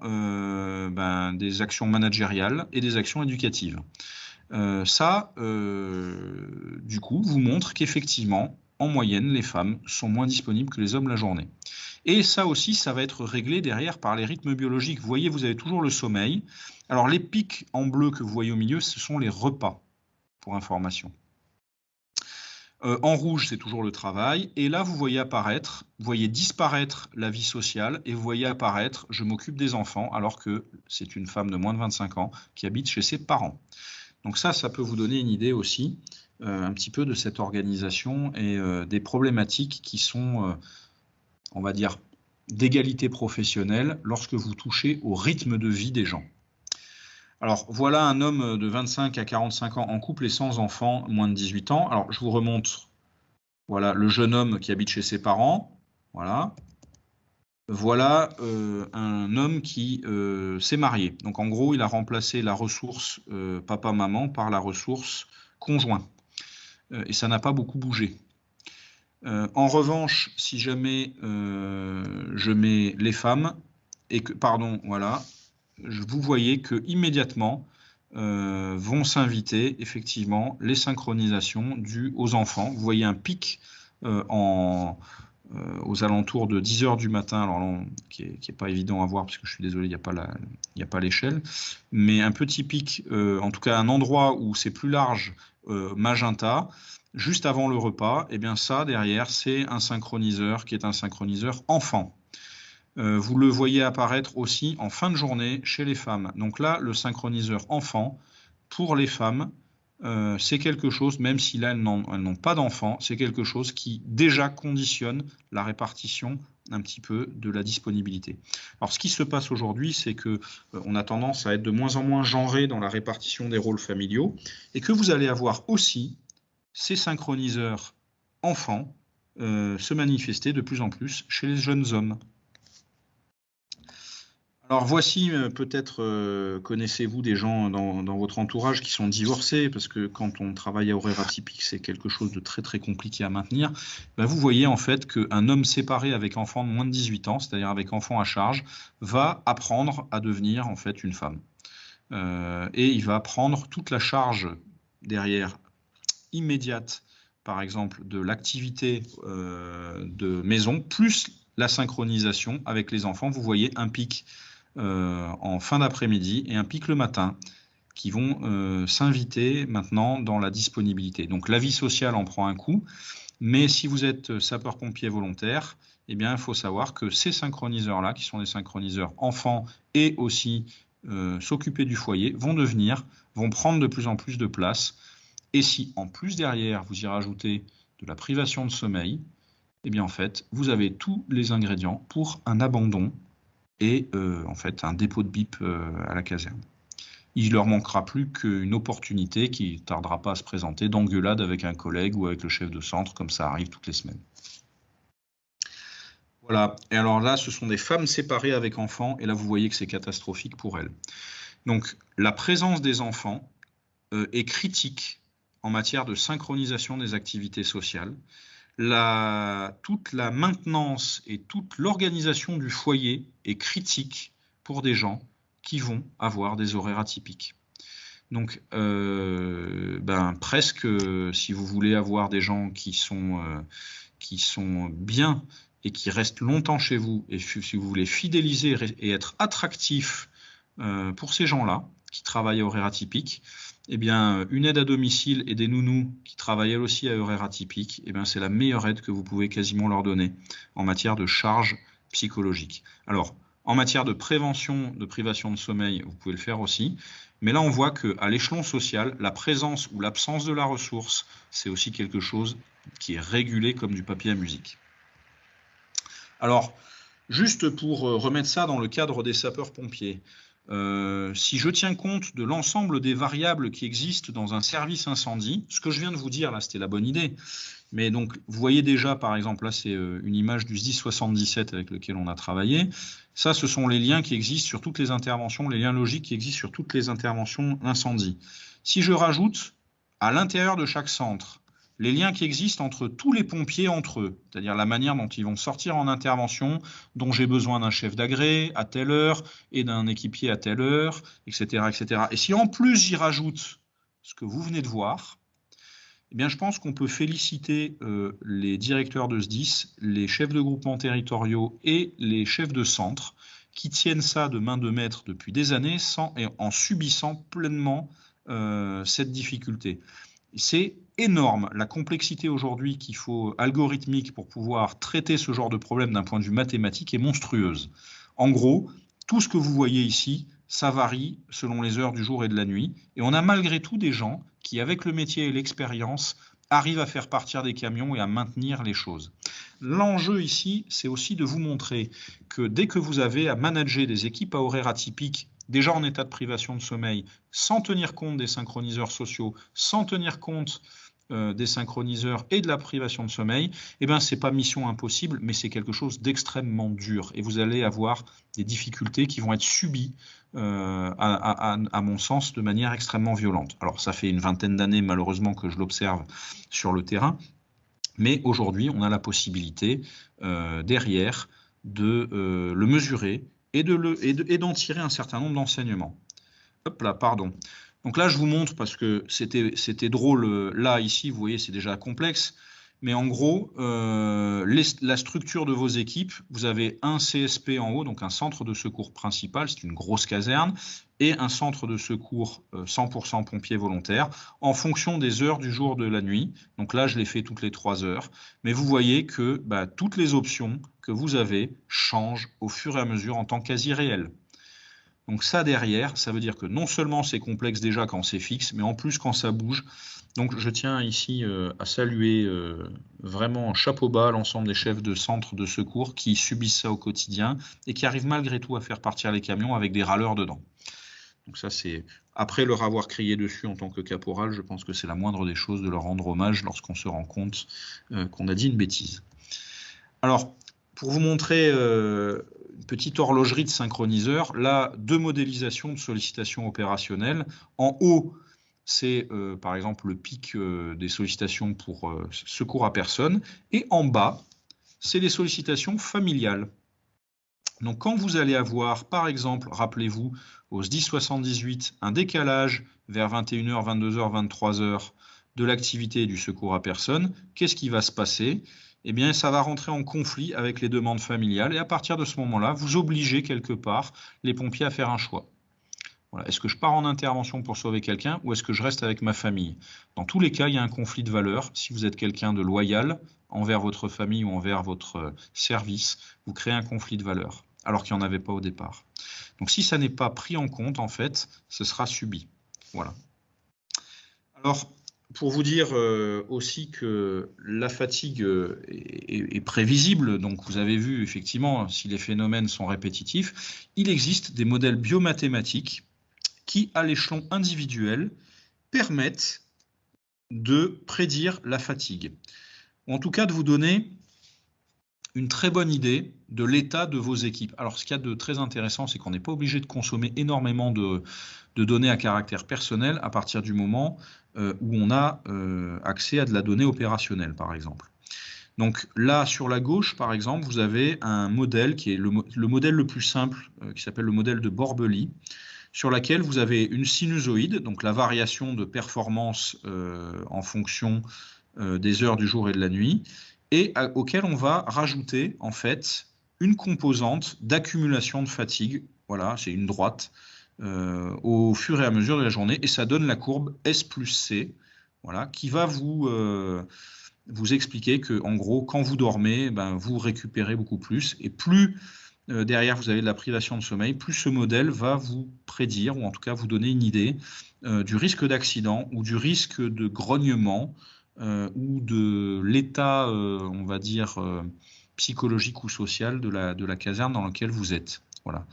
des actions managériales et des actions éducatives. Du coup, vous montre qu'effectivement, en moyenne, les femmes sont moins disponibles que les hommes la journée. Et ça aussi, ça va être réglé derrière par les rythmes biologiques. Vous voyez, vous avez toujours le sommeil. Alors, les pics en bleu que vous voyez au milieu, ce sont les repas, pour information. En rouge, c'est toujours le travail. Et là, vous voyez disparaître la vie sociale et vous voyez apparaître « je m'occupe des enfants » alors que c'est une femme de moins de 25 ans qui habite chez ses parents. Donc ça peut vous donner une idée aussi un petit peu de cette organisation et des problématiques qui sont, on va dire, d'égalité professionnelle lorsque vous touchez au rythme de vie des gens. Alors voilà un homme de 25 à 45 ans en couple et sans enfant, moins de 18 ans. Alors je vous remonte, voilà le jeune homme qui habite chez ses parents, voilà. Voilà un homme qui s'est marié. Donc en gros, il a remplacé la ressource papa-maman par la ressource conjoint. Et ça n'a pas beaucoup bougé. En revanche, si jamais je mets les femmes, et que, pardon, voilà, vous voyez que immédiatement vont s'inviter effectivement les synchronisations dues aux enfants. Vous voyez un pic aux alentours de 10 h du matin, alors là, qui est pas évident à voir parce que je suis désolé, il n'y a pas l'échelle, mais un petit pic, en tout cas un endroit où c'est plus large, magenta, juste avant le repas, et bien ça derrière c'est un synchroniseur qui est un synchroniseur enfant. Vous le voyez apparaître aussi en fin de journée chez les femmes. Donc là, le synchroniseur enfant, pour les femmes, c'est quelque chose, même si là elles n'ont pas d'enfants, c'est quelque chose qui déjà conditionne la répartition un petit peu de la disponibilité. Alors ce qui se passe aujourd'hui, c'est que on a tendance à être de moins en moins genré dans la répartition des rôles familiaux et que vous allez avoir aussi ces synchroniseurs enfants se manifester de plus en plus chez les jeunes hommes. Alors voici, peut-être connaissez-vous des gens dans votre entourage qui sont divorcés, parce que quand on travaille à horaire atypique, c'est quelque chose de très très compliqué à maintenir. Ben, vous voyez en fait qu'un homme séparé avec enfant de moins de 18 ans, c'est-à-dire avec enfant à charge, va apprendre à devenir en fait une femme. Et il va prendre toute la charge derrière immédiate, par exemple, de l'activité de maison, plus la synchronisation avec les enfants. Vous voyez un pic en fin d'après-midi et un pic le matin qui vont s'inviter maintenant dans la disponibilité. Donc la vie sociale en prend un coup, mais si vous êtes sapeur-pompier volontaire, eh bien il faut savoir que ces synchroniseurs-là, qui sont des synchroniseurs enfants et aussi s'occuper du foyer, vont prendre de plus en plus de place. Et si en plus derrière vous y rajoutez de la privation de sommeil, eh bien en fait vous avez tous les ingrédients pour un abandon et en fait un dépôt de bip à la caserne. Il leur manquera plus qu'une opportunité qui ne tardera pas à se présenter d'engueulade avec un collègue ou avec le chef de centre, comme ça arrive toutes les semaines. Voilà, et alors là ce sont des femmes séparées avec enfants, et là vous voyez que c'est catastrophique pour elles. Donc la présence des enfants est critique en matière de synchronisation des activités sociales. Toute la maintenance et toute l'organisation du foyer est critique pour des gens qui vont avoir des horaires atypiques. Donc, presque, si vous voulez avoir des gens qui sont bien et qui restent longtemps chez vous, et si vous voulez fidéliser et être attractif pour ces gens-là, qui travaillent à horaires atypiques, eh bien, une aide à domicile et des nounous qui travaillent elles aussi à horaires atypiques, eh bien, c'est la meilleure aide que vous pouvez quasiment leur donner en matière de charge psychologique. Alors, en matière de prévention de privation de sommeil, vous pouvez le faire aussi, mais là, on voit qu'à l'échelon social, la présence ou l'absence de la ressource, c'est aussi quelque chose qui est régulé comme du papier à musique. Alors, juste pour remettre ça dans le cadre des sapeurs-pompiers, Si je tiens compte de l'ensemble des variables qui existent dans un service incendie, ce que je viens de vous dire là, c'était la bonne idée. Mais donc, vous voyez déjà, par exemple, là, c'est une image du SDIS 77 avec lequel on a travaillé. Ça, ce sont les liens qui existent sur toutes les interventions, les liens logiques qui existent sur toutes les interventions incendie. Si je rajoute à l'intérieur de chaque centre les liens qui existent entre tous les pompiers entre eux, c'est-à-dire la manière dont ils vont sortir en intervention, dont j'ai besoin d'un chef d'agré à telle heure et d'un équipier à telle heure, etc., etc. Et si en plus j'y rajoute ce que vous venez de voir, eh bien, je pense qu'on peut féliciter les directeurs de SDIS, les chefs de groupements territoriaux et les chefs de centre qui tiennent ça de main de maître depuis des années en subissant pleinement cette difficulté. C'est énorme, la complexité aujourd'hui qu'il faut algorithmique pour pouvoir traiter ce genre de problème d'un point de vue mathématique est monstrueuse. En gros, tout ce que vous voyez ici, ça varie selon les heures du jour et de la nuit. Et on a malgré tout des gens qui, avec le métier et l'expérience, arrivent à faire partir des camions et à maintenir les choses. L'enjeu ici, c'est aussi de vous montrer que dès que vous avez à manager des équipes à horaires atypiques, déjà en état de privation de sommeil, sans tenir compte des synchroniseurs sociaux, sans tenir compte des synchroniseurs et de la privation de sommeil, eh bien, c'est pas mission impossible, mais c'est quelque chose d'extrêmement dur. Et vous allez avoir des difficultés qui vont être subies, à mon sens, de manière extrêmement violente. Alors, ça fait une vingtaine d'années, malheureusement, que je l'observe sur le terrain, mais aujourd'hui, on a la possibilité, derrière, de le mesurer et d'en tirer un certain nombre d'enseignements. Hop là, pardon. Donc là, je vous montre parce que c'était drôle. Là, ici, vous voyez, c'est déjà complexe. Mais en gros, la structure de vos équipes, vous avez un CSP en haut, donc un centre de secours principal, c'est une grosse caserne, et un centre de secours 100% pompiers volontaires, en fonction des heures du jour, de la nuit. Donc là, je l'ai fait toutes les 3 heures. Mais vous voyez que toutes les options que vous avez changent au fur et à mesure en temps quasi réel. Donc ça derrière, ça veut dire que non seulement c'est complexe déjà quand c'est fixe, mais en plus quand ça bouge. Donc je tiens ici à saluer vraiment chapeau bas l'ensemble des chefs de centres de secours qui subissent ça au quotidien et qui arrivent malgré tout à faire partir les camions avec des râleurs dedans. Donc ça c'est, après leur avoir crié dessus en tant que caporal, je pense que c'est la moindre des choses de leur rendre hommage lorsqu'on se rend compte qu'on a dit une bêtise. Alors, pour vous montrer une petite horlogerie de synchroniseur, là, 2 modélisations de sollicitation opérationnelle. En haut, c'est par exemple le pic des sollicitations pour secours à personne. Et en bas, c'est les sollicitations familiales. Donc quand vous allez avoir, par exemple, rappelez-vous, au SDIS 78, un décalage vers 21h, 22h, 23h de l'activité du secours à personne, qu'est-ce qui va se passer ? Eh bien, ça va rentrer en conflit avec les demandes familiales et à partir de ce moment-là, vous obligez quelque part les pompiers à faire un choix. Voilà. Est-ce que je pars en intervention pour sauver quelqu'un ou est-ce que je reste avec ma famille? Dans tous les cas, il y a un conflit de valeurs. Si vous êtes quelqu'un de loyal envers votre famille ou envers votre service, vous créez un conflit de valeurs, alors qu'il n'y en avait pas au départ. Donc si ça n'est pas pris en compte, en fait, ce sera subi. Voilà. Alors, pour vous dire aussi que la fatigue est prévisible, donc vous avez vu effectivement si les phénomènes sont répétitifs, il existe des modèles biomathématiques qui, à l'échelon individuel, permettent de prédire la fatigue. Ou en tout cas de vous donner une très bonne idée de l'état de vos équipes. Alors, ce qu'il y a de très intéressant, c'est qu'on n'est pas obligé de consommer énormément de données à caractère personnel à partir du moment où on a accès à de la donnée opérationnelle, par exemple. Donc là, sur la gauche, par exemple, vous avez un modèle qui est le modèle le plus simple, qui s'appelle le modèle de Borbeli, sur laquelle vous avez une sinusoïde, donc la variation de performance en fonction des heures du jour et de la nuit, et auquel on va rajouter en fait une composante d'accumulation de fatigue. Voilà, c'est une droite au fur et à mesure de la journée, et ça donne la courbe S plus C, voilà, qui va vous expliquer que en gros, quand vous dormez, vous récupérez beaucoup plus, et plus derrière vous avez de la privation de sommeil, plus ce modèle va vous prédire, ou en tout cas vous donner une idée du risque d'accident ou du risque de grognement ou de l'état, on va dire, psychologique ou social de la caserne dans laquelle vous êtes. Voilà.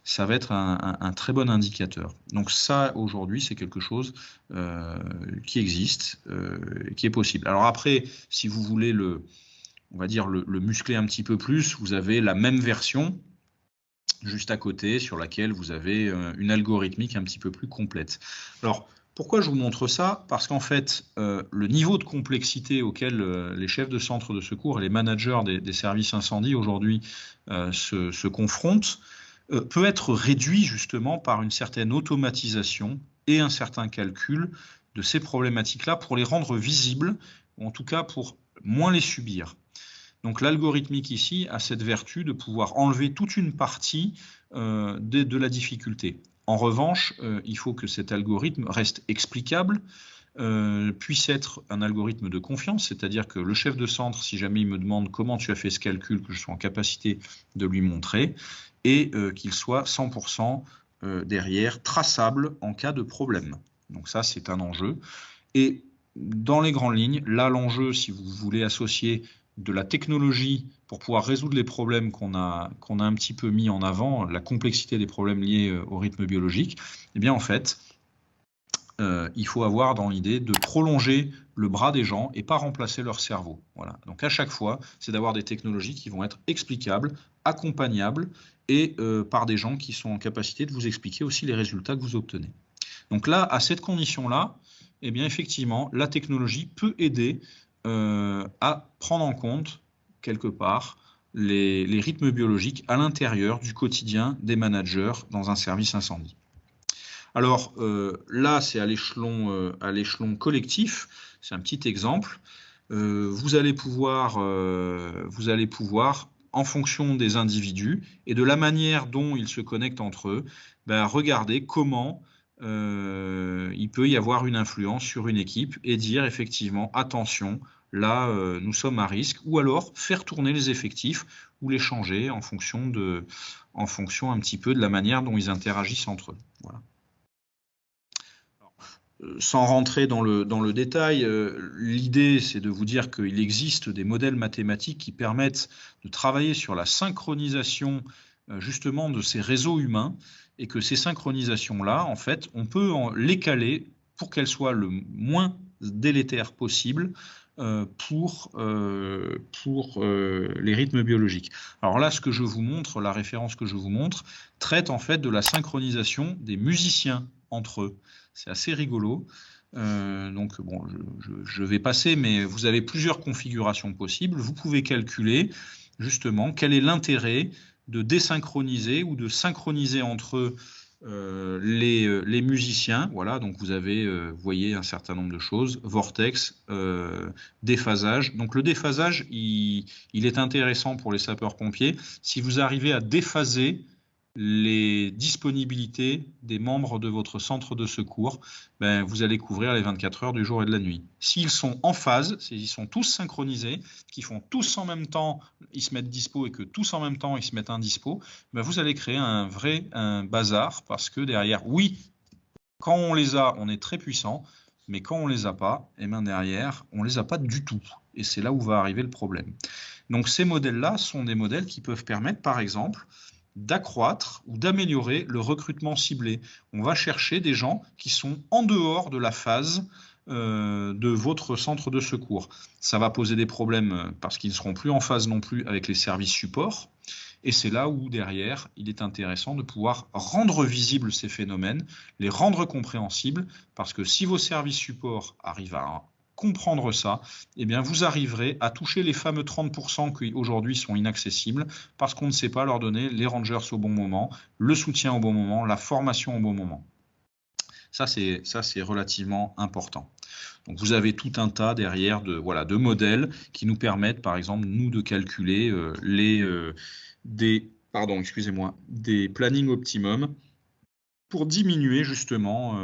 Ça va être un très bon indicateur. Donc ça, aujourd'hui, c'est quelque chose qui existe, qui est possible. Alors après, si vous voulez on va dire le muscler un petit peu plus, vous avez la même version juste à côté sur laquelle vous avez une algorithmique un petit peu plus complète. Alors, pourquoi je vous montre ça? Parce qu'en fait, le niveau de complexité auquel les chefs de centre de secours et les managers des services incendies aujourd'hui se confrontent peut être réduit justement par une certaine automatisation et un certain calcul de ces problématiques-là pour les rendre visibles, ou en tout cas pour moins les subir. Donc l'algorithmique ici a cette vertu de pouvoir enlever toute une partie de la difficulté. En revanche, il faut que cet algorithme reste explicable, puisse être un algorithme de confiance, c'est-à-dire que le chef de centre, si jamais il me demande comment tu as fait ce calcul, que je sois en capacité de lui montrer, et qu'il soit 100% derrière traçable en cas de problème. Donc ça, c'est un enjeu. Et dans les grandes lignes, là, l'enjeu, si vous voulez associer de la technologie pour pouvoir résoudre les problèmes qu'on a un petit peu mis en avant, la complexité des problèmes liés au rythme biologique, eh bien en fait, il faut avoir dans l'idée de prolonger le bras des gens et pas remplacer leur cerveau. Voilà. Donc à chaque fois, c'est d'avoir des technologies qui vont être explicables, accompagnables et par des gens qui sont en capacité de vous expliquer aussi les résultats que vous obtenez. Donc là, à cette condition-là, eh bien effectivement, la technologie peut aider à prendre en compte, quelque part, les rythmes biologiques à l'intérieur du quotidien des managers dans un service incendie. Alors là, c'est à l'échelon collectif, c'est un petit exemple. Vous allez pouvoir, en fonction des individus et de la manière dont ils se connectent entre eux, regarder comment il peut y avoir une influence sur une équipe et dire effectivement, attention, là, nous sommes à risque, ou alors faire tourner les effectifs ou les changer en fonction un petit peu de la manière dont ils interagissent entre eux. Voilà. Sans rentrer dans le détail, l'idée c'est de vous dire qu'il existe des modèles mathématiques qui permettent de travailler sur la synchronisation justement de ces réseaux humains et que ces synchronisations-là, en fait, on peut les caler pour qu'elles soient le moins délétères possible pour les rythmes biologiques. Alors là, ce que je vous montre, la référence que je vous montre, traite en fait de la synchronisation des musiciens entre eux. C'est assez rigolo. Donc bon, je vais passer, mais vous avez plusieurs configurations possibles. Vous pouvez calculer justement quel est l'intérêt de désynchroniser ou de synchroniser entre eux les musiciens. Voilà, donc vous avez, vous voyez un certain nombre de choses, vortex, déphasage. Donc le déphasage, il est intéressant pour les sapeurs-pompiers. Si vous arrivez à déphaser les disponibilités des membres de votre centre de secours, vous allez couvrir les 24 heures du jour et de la nuit. S'ils sont en phase, s'ils sont tous synchronisés, qu'ils font tous en même temps, ils se mettent dispo et que tous en même temps ils se mettent indispo, vous allez créer un bazar parce que derrière, oui, quand on les a, on est très puissant, mais quand on les a pas, derrière, on les a pas du tout. Et c'est là où va arriver le problème. Donc ces modèles-là sont des modèles qui peuvent permettre, par exemple, d'accroître ou d'améliorer le recrutement ciblé. On va chercher des gens qui sont en dehors de la phase de votre centre de secours. Ça va poser des problèmes parce qu'ils ne seront plus en phase non plus avec les services supports. Et c'est là où, derrière, il est intéressant de pouvoir rendre visibles ces phénomènes, les rendre compréhensibles, parce que si vos services supports arrivent à comprendre ça, vous arriverez à toucher les fameux 30% qui aujourd'hui sont inaccessibles parce qu'on ne sait pas leur donner les rangers au bon moment, le soutien au bon moment, la formation au bon moment. Ça, c'est relativement important. Donc, vous avez tout un tas derrière de modèles qui nous permettent, par exemple, nous, de calculer des plannings optimum pour diminuer justement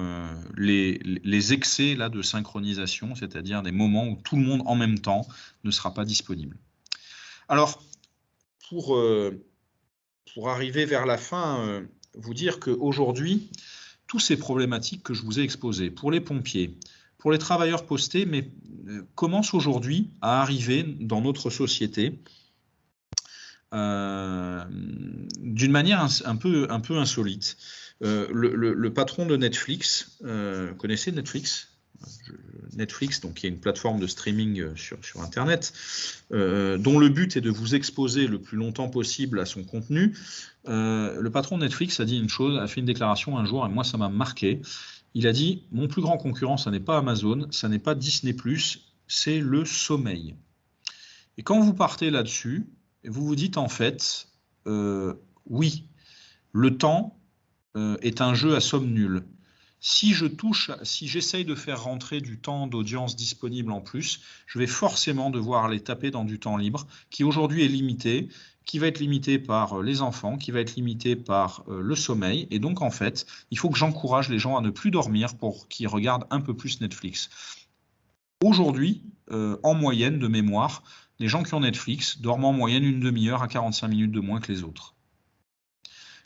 les excès là, de synchronisation, c'est-à-dire des moments où tout le monde en même temps ne sera pas disponible. Alors, pour arriver vers la fin, vous dire qu'aujourd'hui, toutes ces problématiques que je vous ai exposées, pour les pompiers, pour les travailleurs postés, mais commencent aujourd'hui à arriver dans notre société d'une manière un peu insolite. Le patron de Netflix, connaissez Netflix? Netflix, donc, qui est une plateforme de streaming sur Internet, dont le but est de vous exposer le plus longtemps possible à son contenu. Le patron de Netflix a dit une chose, a fait une déclaration un jour, et moi ça m'a marqué. Il a dit, mon plus grand concurrent, ça n'est pas Amazon, ça n'est pas Disney+, c'est le sommeil. Et quand vous partez là-dessus, vous vous dites en fait, oui, le temps est un jeu à somme nulle. Si j'essaye de faire rentrer du temps d'audience disponible en plus, je vais forcément devoir les taper dans du temps libre, qui aujourd'hui est limité, qui va être limité par les enfants, qui va être limité par le sommeil. Et donc, en fait, il faut que j'encourage les gens à ne plus dormir pour qu'ils regardent un peu plus Netflix. Aujourd'hui, en moyenne, de mémoire, les gens qui ont Netflix dorment en moyenne une demi-heure à 45 minutes de moins que les autres.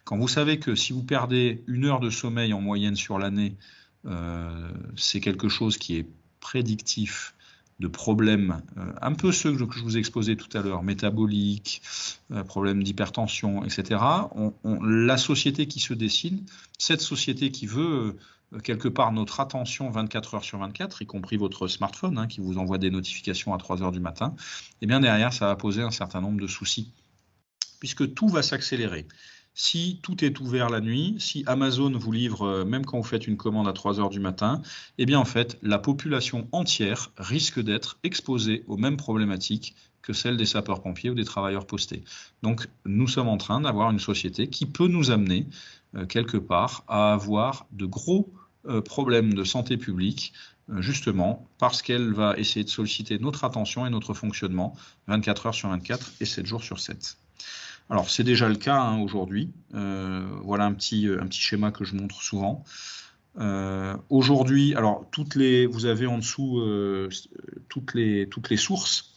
Quand vous savez que si vous perdez 1 heure de sommeil en moyenne sur l'année, c'est quelque chose qui est prédictif de problèmes, un peu ceux que je vous ai exposés tout à l'heure, métaboliques, problèmes d'hypertension, etc. La société qui se dessine, cette société qui veut quelque part notre attention 24 heures sur 24, y compris votre smartphone, hein, qui vous envoie des notifications à 3 heures du matin, et bien derrière, ça va poser un certain nombre de soucis, puisque tout va s'accélérer. Si tout est ouvert la nuit, si Amazon vous livre, même quand vous faites une commande à 3 heures du matin, eh bien en fait, la population entière risque d'être exposée aux mêmes problématiques que celles des sapeurs-pompiers ou des travailleurs postés. Donc nous sommes en train d'avoir une société qui peut nous amener quelque part à avoir de gros problèmes de santé publique, justement parce qu'elle va essayer de solliciter notre attention et notre fonctionnement 24 heures sur 24 et 7 jours sur 7. Alors, c'est déjà le cas hein, aujourd'hui. Voilà un petit schéma que je montre souvent. Aujourd'hui, alors vous avez en dessous toutes les sources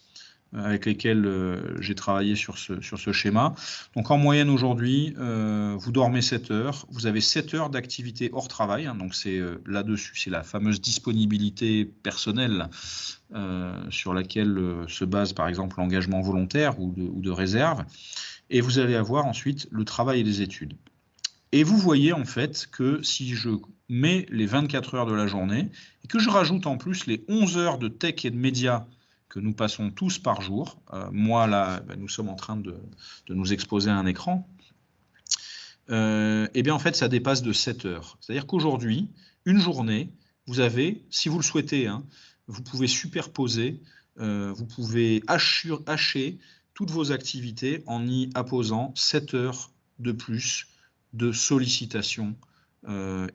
avec lesquelles j'ai travaillé sur ce schéma. Donc, en moyenne aujourd'hui, vous dormez 7 heures. Vous avez 7 heures d'activité hors travail. Hein, donc, c'est là-dessus, c'est la fameuse disponibilité personnelle sur laquelle se base, par exemple, l'engagement volontaire ou de réserve. Et vous allez avoir ensuite le travail et les études. Et vous voyez en fait que si je mets les 24 heures de la journée et que je rajoute en plus les 11 heures de tech et de médias que nous passons tous par jour, moi là, nous sommes en train de nous exposer à un écran, et bien en fait ça dépasse de 7 heures. C'est-à-dire qu'aujourd'hui, une journée, vous avez, si vous le souhaitez, hein, vous pouvez superposer, vous pouvez hacher toutes vos activités en y apposant 7 heures de plus de sollicitation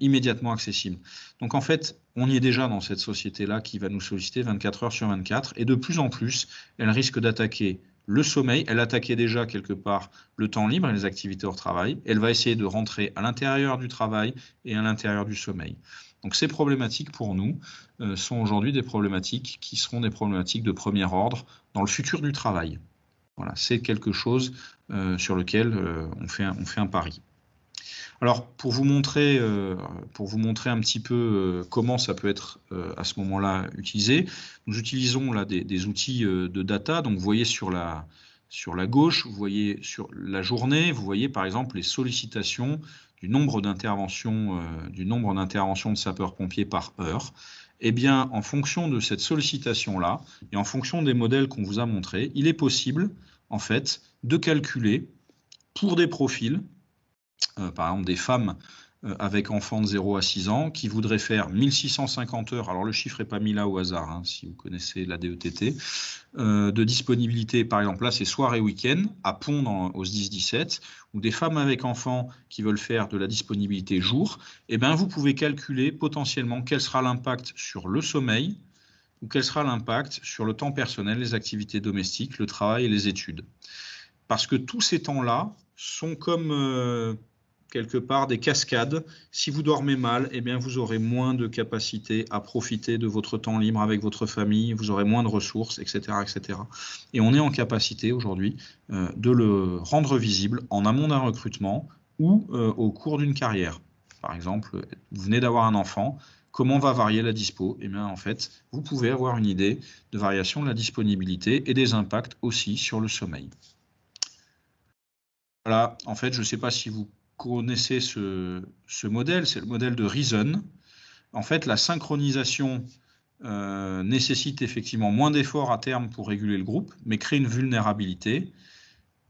immédiatement accessible. Donc en fait, on y est déjà dans cette société-là qui va nous solliciter 24 heures sur 24 et de plus en plus, elle risque d'attaquer le sommeil. Elle attaquait déjà quelque part le temps libre et les activités hors travail. Elle va essayer de rentrer à l'intérieur du travail et à l'intérieur du sommeil. Donc ces problématiques pour nous sont aujourd'hui des problématiques qui seront des problématiques de premier ordre dans le futur du travail. Voilà, c'est quelque chose sur lequel on fait un pari. Alors, pour vous montrer un petit peu comment ça peut être à ce moment-là utilisé, nous utilisons là des outils de data. Donc, vous voyez sur la gauche, vous voyez sur la journée, vous voyez par exemple les sollicitations du nombre d'interventions de sapeurs-pompiers par heure. Eh bien, en fonction de cette sollicitation-là et en fonction des modèles qu'on vous a montrés, il est possible, en fait, de calculer pour des profils, par exemple des femmes avec enfants de 0 à 6 ans qui voudraient faire 1650 heures, alors le chiffre n'est pas mis là au hasard, hein, si vous connaissez la DETT, de disponibilité, par exemple là c'est soir et week-end, à Pont au SDIS-17, ou des femmes avec enfants qui veulent faire de la disponibilité jour, eh bien vous pouvez calculer potentiellement quel sera l'impact sur le sommeil, ou quel sera l'impact sur le temps personnel, les activités domestiques, le travail et les études. Parce que tous ces temps-là sont comme quelque part des cascades. Si vous dormez mal, eh bien vous aurez moins de capacité à profiter de votre temps libre avec votre famille, vous aurez moins de ressources, etc., etc. Et on est en capacité aujourd'hui de le rendre visible en amont d'un recrutement ou au cours d'une carrière. Par exemple, vous venez d'avoir un enfant, comment va varier la dispo? Eh bien, en fait, vous pouvez avoir une idée de variation de la disponibilité et des impacts aussi sur le sommeil. Voilà, en fait, je ne sais pas si vous connaissez ce modèle, c'est le modèle de Reason. En fait, la synchronisation nécessite effectivement moins d'efforts à terme pour réguler le groupe, mais crée une vulnérabilité.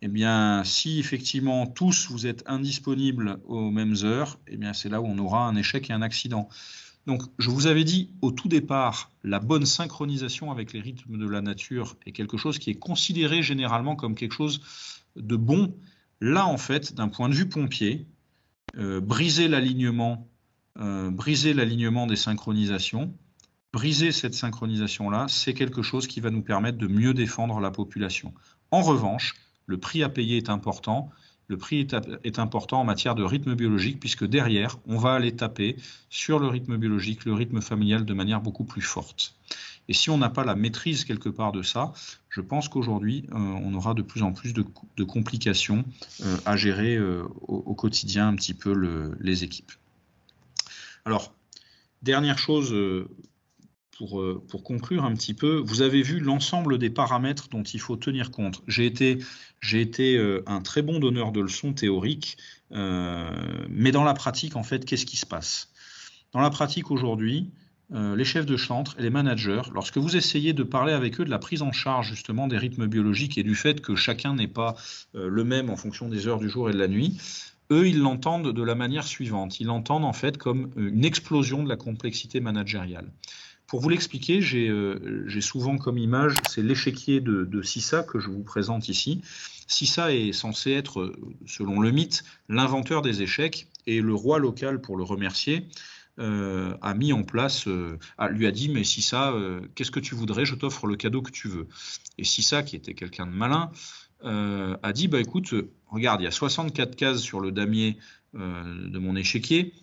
Eh bien, si effectivement tous vous êtes indisponibles aux mêmes heures, eh bien c'est là où on aura un échec et un accident. Donc, je vous avais dit au tout départ, la bonne synchronisation avec les rythmes de la nature est quelque chose qui est considéré généralement comme quelque chose de bon. Là, en fait, d'un point de vue pompier, briser l'alignement des synchronisations, briser cette synchronisation-là, c'est quelque chose qui va nous permettre de mieux défendre la population. En revanche, le prix à payer est important. Le prix est important en matière de rythme biologique, puisque derrière, on va aller taper sur le rythme biologique, le rythme familial de manière beaucoup plus forte. Et si on n'a pas la maîtrise quelque part de ça, je pense qu'aujourd'hui, on aura de plus en plus de complications à gérer au quotidien un petit peu les équipes. Alors, dernière chose pour conclure un petit peu, vous avez vu l'ensemble des paramètres dont il faut tenir compte. J'ai été un très bon donneur de leçons théoriques, mais dans la pratique, en fait, qu'est-ce qui se passe? Dans la pratique aujourd'hui, les chefs de chantre et les managers, lorsque vous essayez de parler avec eux de la prise en charge justement des rythmes biologiques et du fait que chacun n'est pas le même en fonction des heures du jour et de la nuit, eux, ils l'entendent de la manière suivante. Ils l'entendent en fait comme une explosion de la complexité managériale. Pour vous l'expliquer, j'ai souvent comme image, c'est l'échiquier de Sissa que je vous présente ici. Sissa est censé être, selon le mythe, l'inventeur des échecs, et le roi local, pour le remercier, a mis en place, lui a dit, mais Sissa, qu'est-ce que tu voudrais? Je t'offre le cadeau que tu veux. Et Sissa, qui était quelqu'un de malin, a dit, bah écoute, regarde, il y a 64 cases sur le damier de mon échiquier.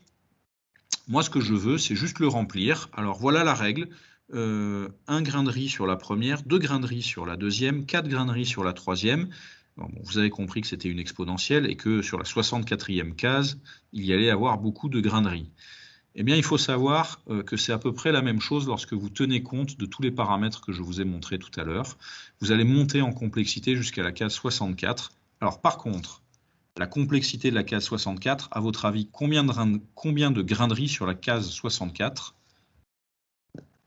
Moi, ce que je veux, c'est juste le remplir. Alors, voilà la règle. Un grain de riz sur la première, 2 grains de riz sur la deuxième, 4 grains de riz sur la troisième. Bon, vous avez compris que c'était une exponentielle et que sur la 64e case, il y allait avoir beaucoup de grains de riz. Eh bien, il faut savoir que c'est à peu près la même chose lorsque vous tenez compte de tous les paramètres que je vous ai montrés tout à l'heure. Vous allez monter en complexité jusqu'à la case 64. Alors, par contre, la complexité de la case 64, à votre avis, combien de grains de riz sur la case 64?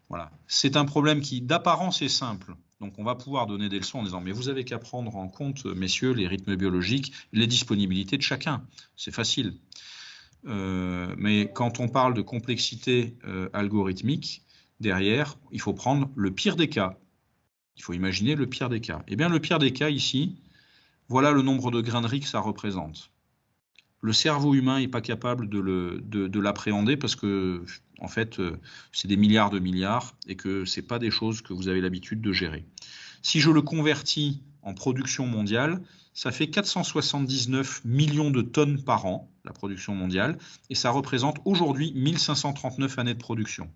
Voilà. C'est un problème qui, d'apparence, est simple. Donc, on va pouvoir donner des leçons en disant, mais vous avez qu'à prendre en compte, messieurs, les rythmes biologiques, les disponibilités de chacun. C'est facile. Mais quand on parle de complexité algorithmique, derrière, il faut prendre le pire des cas. Il faut imaginer le pire des cas. Eh bien, le pire des cas ici, voilà le nombre de grains de riz que ça représente. Le cerveau humain n'est pas capable de l'appréhender parce que, en fait, c'est des milliards de milliards et que ce n'est pas des choses que vous avez l'habitude de gérer. Si je le convertis en production mondiale, ça fait 479 millions de tonnes par an, la production mondiale, et ça représente aujourd'hui 1539 années de production.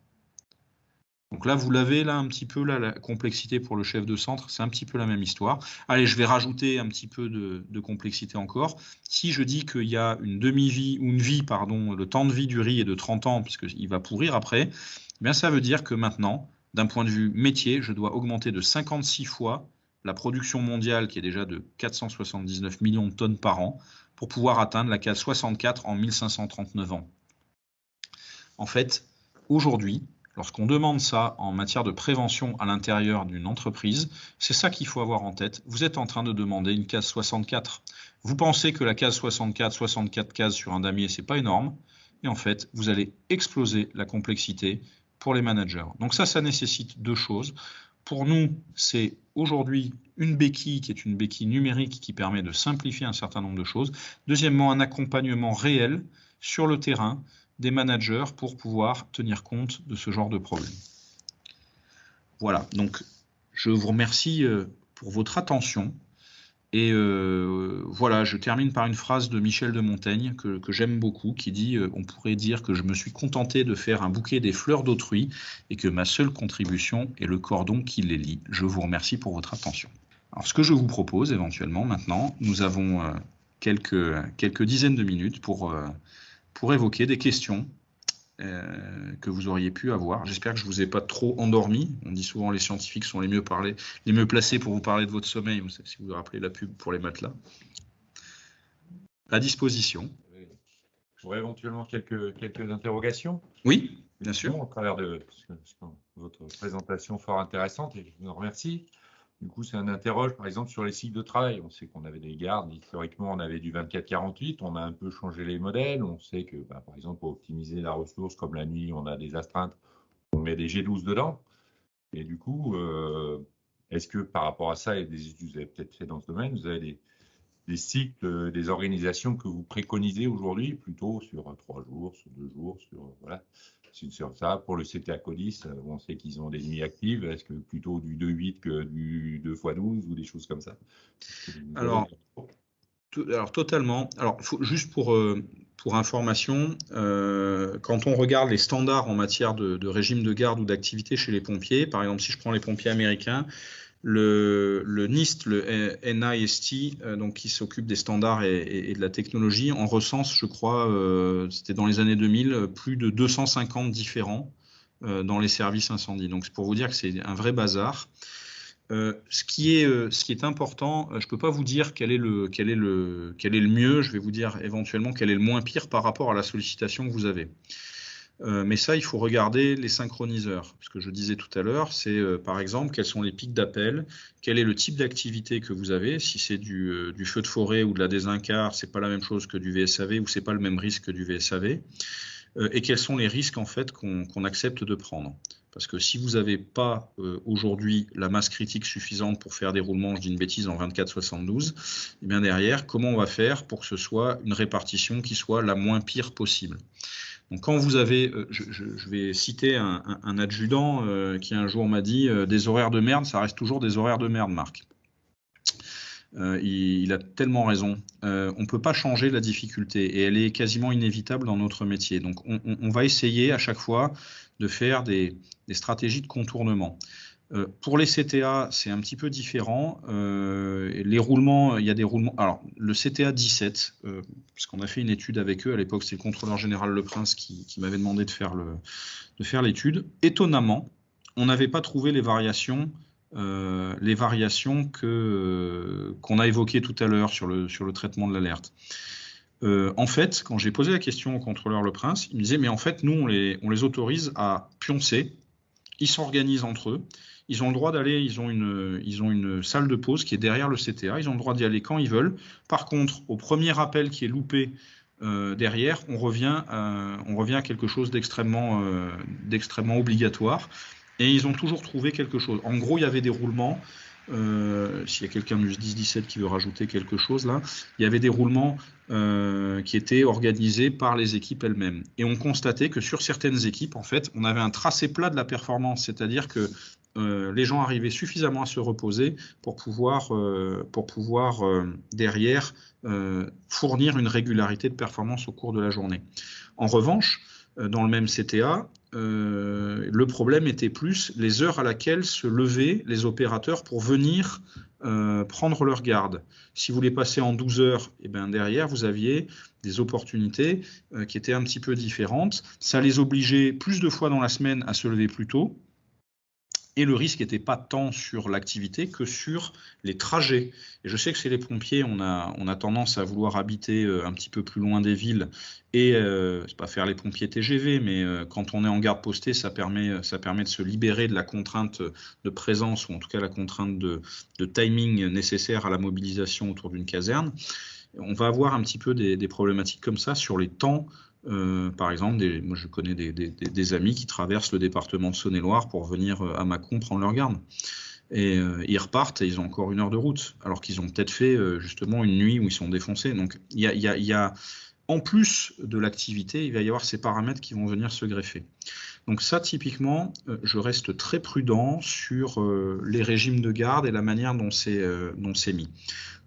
Donc là, vous l'avez là un petit peu, là, la complexité pour le chef de centre, c'est un petit peu la même histoire. Allez, je vais rajouter un petit peu de complexité encore. Si je dis qu'il y a une demi-vie, ou une vie, pardon, le temps de vie du riz est de 30 ans, puisqu'il va pourrir après, eh bien ça veut dire que maintenant, d'un point de vue métier, je dois augmenter de 56 fois la production mondiale, qui est déjà de 479 millions de tonnes par an, pour pouvoir atteindre la case 64 en 1539 ans. En fait, aujourd'hui, lorsqu'on demande ça en matière de prévention à l'intérieur d'une entreprise, c'est ça qu'il faut avoir en tête. Vous êtes en train de demander une case 64. Vous pensez que la case 64 cases sur un damier, c'est pas énorme. Et en fait, vous allez exploser la complexité pour les managers. Donc ça nécessite 2 choses. Pour nous, c'est aujourd'hui une béquille qui est une béquille numérique qui permet de simplifier un certain nombre de choses. Deuxièmement, un accompagnement réel sur le terrain des managers pour pouvoir tenir compte de ce genre de problème. Voilà, donc je vous remercie pour votre attention. Et voilà, je termine par une phrase de Michel de Montaigne que j'aime beaucoup, qui dit « On pourrait dire que je me suis contenté de faire un bouquet des fleurs d'autrui et que ma seule contribution est le cordon qui les lie. » Je vous remercie pour votre attention. Alors, ce que je vous propose éventuellement maintenant, nous avons quelques dizaines de minutes pour évoquer des questions que vous auriez pu avoir. J'espère que je ne vous ai pas trop endormi. On dit souvent que les scientifiques sont les mieux placés pour vous parler de votre sommeil, si vous vous rappelez la pub pour les matelas. à disposition. J'aurais éventuellement quelques interrogations. Oui, bien sûr. Au travers de votre présentation fort intéressante, et je vous en remercie. Du coup, ça interroge, par exemple, sur les cycles de travail. On sait qu'on avait des gardes, historiquement, on avait du 24-48, on a un peu changé les modèles. On sait que, par exemple, pour optimiser la ressource, comme la nuit, on a des astreintes, on met des G12 dedans. Et du coup, est-ce que par rapport à ça, et des études que vous avez peut-être fait dans ce domaine, vous avez des cycles, des organisations que vous préconisez aujourd'hui, plutôt sur 3 jours, sur 2 jours, voilà, sur ça. Pour le CTA Codis, on sait qu'ils ont des nuits actives. Est-ce que plutôt du 2-8 que du 2x12 ou des choses comme ça? Alors totalement. Alors, juste pour information, quand on regarde les standards en matière de régime de garde ou d'activité chez les pompiers, par exemple, si je prends les pompiers américains, le NIST, le NIST, donc qui s'occupe des standards et de la technologie, en recense, je crois, c'était dans les années 2000, plus de 250 différents dans les services incendies. Donc, c'est pour vous dire que c'est un vrai bazar. Ce qui est important, je ne peux pas vous dire quel est le mieux, je vais vous dire éventuellement quel est le moins pire par rapport à la sollicitation que vous avez. Mais ça, il faut regarder les synchroniseurs. Ce que je disais tout à l'heure, c'est par exemple, quels sont les pics d'appel, quel est le type d'activité que vous avez. Si c'est du feu de forêt ou de la désincar, c'est pas la même chose que du VSAV ou c'est pas le même risque que du VSAV. Et quels sont les risques en fait qu'on accepte de prendre. Parce que si vous n'avez pas aujourd'hui la masse critique suffisante pour faire des roulements, je dis une bêtise, en 24-72, et bien derrière, comment on va faire pour que ce soit une répartition qui soit la moins pire possible. Donc quand vous avez, je vais citer un adjudant qui un jour m'a dit des horaires de merde, ça reste toujours des horaires de merde, Marc. Il a tellement raison. On ne peut pas changer la difficulté et elle est quasiment inévitable dans notre métier. Donc on va essayer à chaque fois de faire des stratégies de contournement. Pour les CTA, c'est un petit peu différent. Les roulements, il y a des roulements. Alors, le CTA 17, parce qu'on a fait une étude avec eux, à l'époque, c'est le contrôleur général Le Prince qui m'avait demandé de faire l'étude. Étonnamment, on n'avait pas trouvé les variations qu'on a évoquées tout à l'heure sur le traitement de l'alerte. En fait, quand j'ai posé la question au contrôleur Le Prince, il me disait, mais en fait, nous, on les autorise à pioncer. Ils s'organisent entre eux. Ils ont le droit d'aller, ils ont une salle de pause qui est derrière le CTA. Ils ont le droit d'y aller quand ils veulent. Par contre, au premier appel qui est loupé derrière, on revient à quelque chose d'extrêmement obligatoire. Et ils ont toujours trouvé quelque chose. En gros, il y avait des roulements. S'il y a quelqu'un du 10-17 qui veut rajouter quelque chose là, il y avait des roulements qui étaient organisés par les équipes elles-mêmes. Et on constatait que sur certaines équipes, en fait, on avait un tracé plat de la performance, c'est-à-dire que les gens arrivaient suffisamment à se reposer pour pouvoir derrière fournir une régularité de performance au cours de la journée. En revanche, dans le même CTA, le problème était plus les heures à laquelle se levaient les opérateurs pour venir prendre leur garde. Si vous les passez en 12 heures, et bien derrière, vous aviez des opportunités qui étaient un petit peu différentes. Ça les obligeait plus de fois dans la semaine à se lever plus tôt. Et le risque n'était pas tant sur l'activité que sur les trajets. Et je sais que chez les pompiers, on a tendance à vouloir habiter un petit peu plus loin des villes et c'est pas faire les pompiers TGV, mais quand on est en garde postée, ça permet de se libérer de la contrainte de présence ou en tout cas la contrainte de timing nécessaire à la mobilisation autour d'une caserne. On va avoir un petit peu des problématiques comme ça sur les temps. Par exemple, moi je connais des amis qui traversent le département de Saône-et-Loire pour venir à Mâcon prendre leur garde. Et ils repartent et ils ont encore 1 heure de route, alors qu'ils ont peut-être fait justement une nuit où ils sont défoncés. Donc il y a en plus de l'activité, il va y avoir ces paramètres qui vont venir se greffer. Donc ça, typiquement, je reste très prudent sur les régimes de garde et la manière dont c'est mis.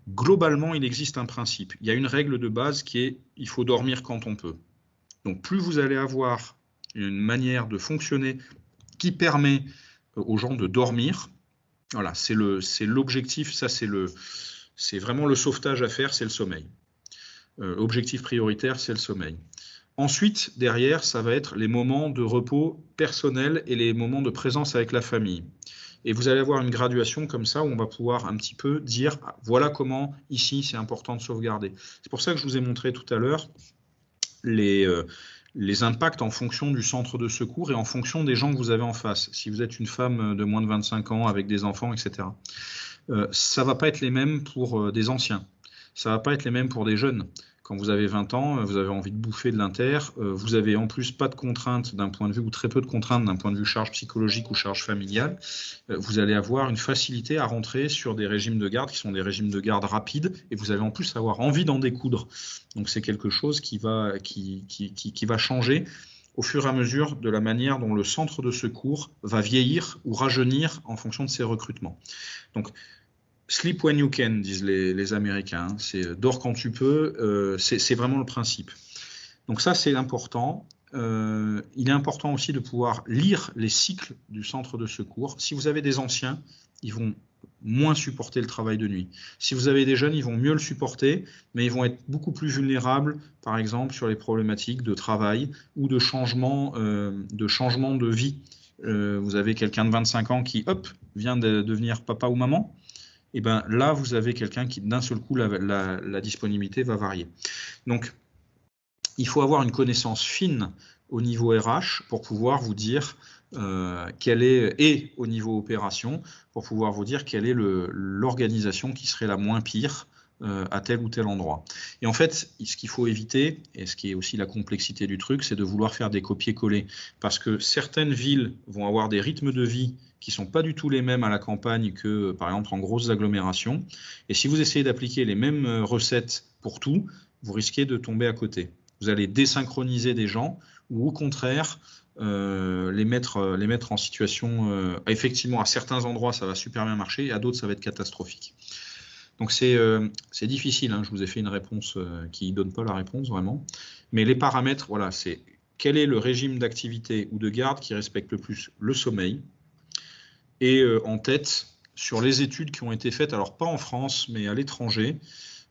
Globalement, il existe un principe. Il y a une règle de base qui est « il faut dormir quand on peut ». Donc plus vous allez avoir une manière de fonctionner qui permet aux gens de dormir, voilà, c'est l'objectif, ça c'est vraiment le sauvetage à faire, c'est le sommeil. Objectif prioritaire, c'est le sommeil. Ensuite, derrière, ça va être les moments de repos personnel et les moments de présence avec la famille. Et vous allez avoir une graduation comme ça où on va pouvoir un petit peu dire, voilà comment ici c'est important de sauvegarder. C'est pour ça que je vous ai montré tout à l'heure les impacts en fonction du centre de secours et en fonction des gens que vous avez en face. Si vous êtes une femme de moins de 25 ans avec des enfants, etc. Ça ne va pas être les mêmes pour des anciens. Ça ne va pas être les mêmes pour des jeunes. Quand vous avez 20 ans, vous avez envie de bouffer de l'inter, vous avez en plus pas de contraintes d'un point de vue, ou très peu de contraintes d'un point de vue charge psychologique ou charge familiale, vous allez avoir une facilité à rentrer sur des régimes de garde qui sont des régimes de garde rapides, et vous allez en plus avoir envie d'en découdre. Donc c'est quelque chose qui va changer au fur et à mesure de la manière dont le centre de secours va vieillir ou rajeunir en fonction de ses recrutements. Donc, sleep when you can, disent les Américains. C'est dors quand tu peux. C'est vraiment le principe. Donc ça, c'est important. Il est important aussi de pouvoir lire les cycles du centre de secours. Si vous avez des anciens, ils vont moins supporter le travail de nuit. Si vous avez des jeunes, ils vont mieux le supporter, mais ils vont être beaucoup plus vulnérables, par exemple, sur les problématiques de travail ou de changement de vie. Vous avez quelqu'un de 25 ans qui, hop, vient de devenir papa ou maman. Et ben là, vous avez quelqu'un qui, d'un seul coup, la disponibilité va varier. Donc, il faut avoir une connaissance fine au niveau RH pour pouvoir vous dire quelle est, et au niveau opération, pour pouvoir vous dire quelle est l'organisation qui serait la moins pire à tel ou tel endroit. Et en fait, ce qu'il faut éviter, et ce qui est aussi la complexité du truc, c'est de vouloir faire des copier-coller. Parce que certaines villes vont avoir des rythmes de vie qui ne sont pas du tout les mêmes à la campagne que, par exemple, en grosses agglomérations. Et si vous essayez d'appliquer les mêmes recettes pour tout, vous risquez de tomber à côté. Vous allez désynchroniser des gens ou au contraire les mettre en situation, effectivement, à certains endroits, ça va super bien marcher et à d'autres, ça va être catastrophique. Donc c'est difficile, hein. Je vous ai fait une réponse qui ne donne pas la réponse vraiment. Mais les paramètres, voilà, c'est quel est le régime d'activité ou de garde qui respecte le plus le sommeil. Et en tête, sur les études qui ont été faites, alors pas en France, mais à l'étranger,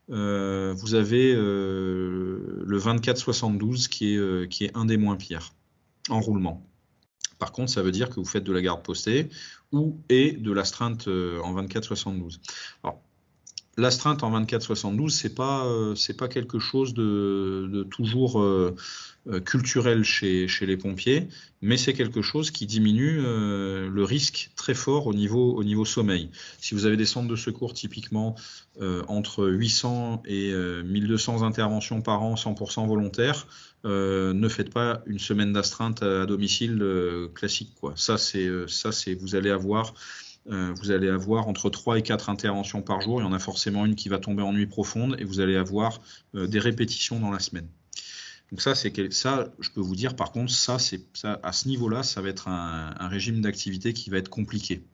vous avez le 24-72 qui est un des moins pires en roulement. Par contre, ça veut dire que vous faites de la garde postée et de l'astreinte en 24-72. Alors, l'astreinte en 24-72, c'est pas quelque chose de toujours culturel chez les pompiers, mais c'est quelque chose qui diminue le risque très fort au niveau sommeil. Si vous avez des centres de secours typiquement entre 800 et 1200 interventions par an, 100% volontaires, ne faites pas une semaine d'astreinte à domicile classique, quoi. Ça c'est vous allez avoir entre 3 et 4 interventions par jour. Il y en a forcément une qui va tomber en nuit profonde et vous allez avoir des répétitions dans la semaine. Donc ça, je peux vous dire, par contre, ça, à ce niveau-là, ça va être un régime d'activité qui va être compliqué.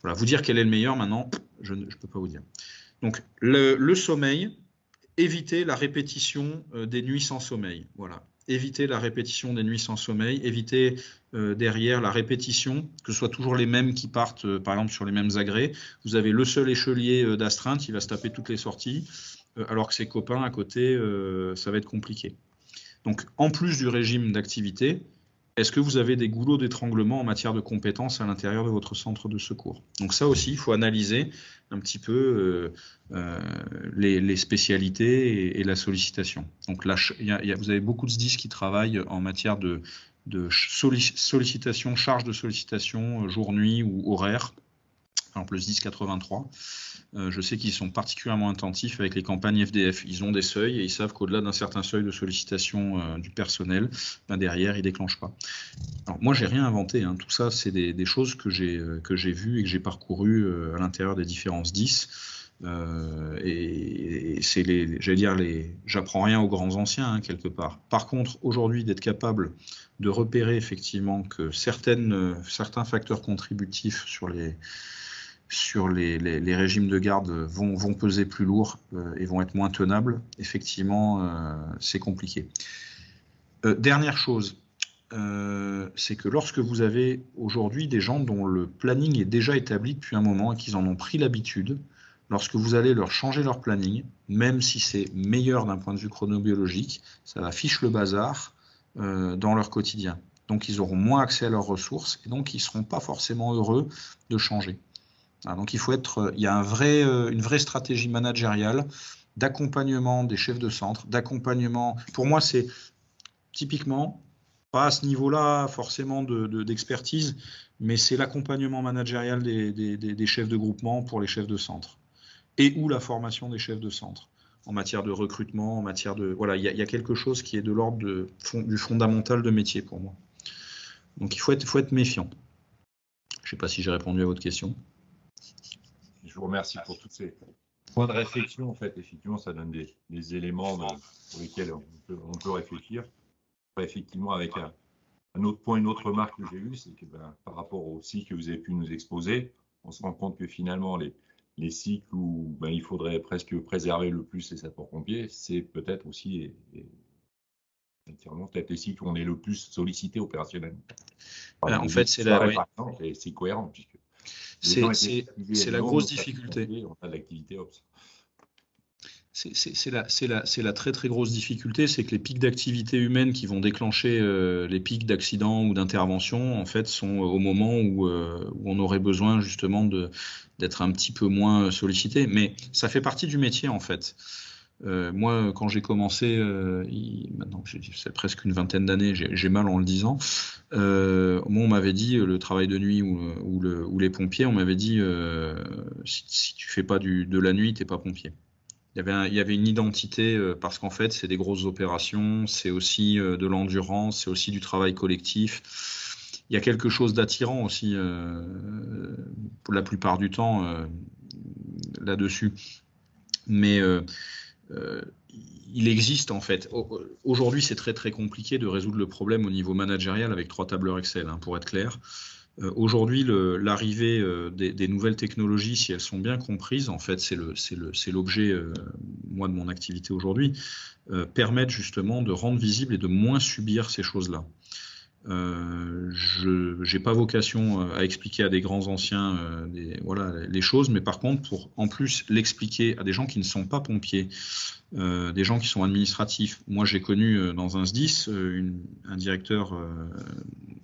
Voilà, vous dire quel est le meilleur, maintenant, je ne peux pas vous dire. Donc, le sommeil, évitez la répétition des nuits sans sommeil. Voilà. Évitez la répétition des nuits sans sommeil, évitez derrière la répétition, que ce soit toujours les mêmes qui partent, par exemple, sur les mêmes agrès. Vous avez le seul échelier d'astreinte, il va se taper toutes les sorties, alors que ses copains à côté, ça va être compliqué. Donc, en plus du régime d'activité, est-ce que vous avez des goulots d'étranglement en matière de compétences à l'intérieur de votre centre de secours? Donc ça aussi, il faut analyser un petit peu les spécialités et la sollicitation. Donc là, vous avez beaucoup de SDIS qui travaillent en matière de sollicitation, charge de sollicitation, jour-nuit ou horaire. Par exemple, le SDIS 83. Je sais qu'ils sont particulièrement attentifs avec les campagnes FDF. Ils ont des seuils et ils savent qu'au-delà d'un certain seuil de sollicitation du personnel, derrière, ils ne déclenchent pas. Alors, moi, je n'ai rien inventé, hein. Tout ça, c'est des choses que j'ai vues et que j'ai parcourues à l'intérieur des différents SDIS. Et c'est j'apprends rien aux grands anciens, hein, quelque part. Par contre, aujourd'hui, d'être capable de repérer effectivement que certains facteurs contributifs sur les régimes de garde vont peser plus lourd et vont être moins tenables, effectivement, c'est compliqué. Dernière chose, c'est que lorsque vous avez aujourd'hui des gens dont le planning est déjà établi depuis un moment et qu'ils en ont pris l'habitude, lorsque vous allez leur changer leur planning, même si c'est meilleur d'un point de vue chronobiologique, ça va fiche le bazar dans leur quotidien. Donc, ils auront moins accès à leurs ressources et donc ils ne seront pas forcément heureux de changer. Donc, il y a une vraie stratégie managériale d'accompagnement des chefs de centre, d'accompagnement. Pour moi, c'est typiquement, pas à ce niveau-là forcément d'expertise, mais c'est l'accompagnement managérial des chefs de groupement pour les chefs de centre. Et ou la formation des chefs de centre en matière de recrutement, en matière de... Voilà, il y a quelque chose qui est de l'ordre du fondamental de métier pour moi. Donc il faut être méfiant. Je ne sais pas si j'ai répondu à votre question. Je vous remercie pour tous ces points de réflexion. En fait, effectivement, ça donne des éléments pour lesquels on peut réfléchir. Effectivement, avec un autre point, une autre remarque que j'ai eue, c'est que par rapport aux cycles que vous avez pu nous exposer, on se rend compte que finalement, les cycles où il faudrait presque préserver le plus les sapeurs-pompiers, c'est peut-être aussi peut-être les cycles où on est le plus sollicité opérationnellement. En fait, c'est la... Par exemple, et c'est cohérent, puisque c'est la grosse difficulté. On a de l'activité ops. C'est la très très grosse difficulté, c'est que les pics d'activité humaine qui vont déclencher les pics d'accidents ou d'intervention, en fait, sont au moment où on aurait besoin justement d'être un petit peu moins sollicité. Mais ça fait partie du métier, en fait. Moi, quand j'ai commencé, maintenant c'est presque une vingtaine d'années, j'ai mal en le disant, moi on m'avait dit, le travail de nuit ou les pompiers, on m'avait dit, si tu fais pas de la nuit, t'es pas pompier. Il y avait une identité parce qu'en fait, c'est des grosses opérations, c'est aussi de l'endurance, c'est aussi du travail collectif. Il y a quelque chose d'attirant aussi, pour la plupart du temps, là-dessus. Mais il existe en fait. Aujourd'hui, c'est très très compliqué de résoudre le problème au niveau managérial avec 3 tableurs Excel, hein, pour être clair. Aujourd'hui, l'arrivée des nouvelles technologies, si elles sont bien comprises, en fait, c'est l'objet, moi, de mon activité aujourd'hui, permettent justement de rendre visible et de moins subir ces choses-là. Je n'ai pas vocation à expliquer à des grands anciens les choses, mais par contre, pour en plus l'expliquer à des gens qui ne sont pas pompiers, des gens qui sont administratifs. Moi, j'ai connu dans un SDIS un directeur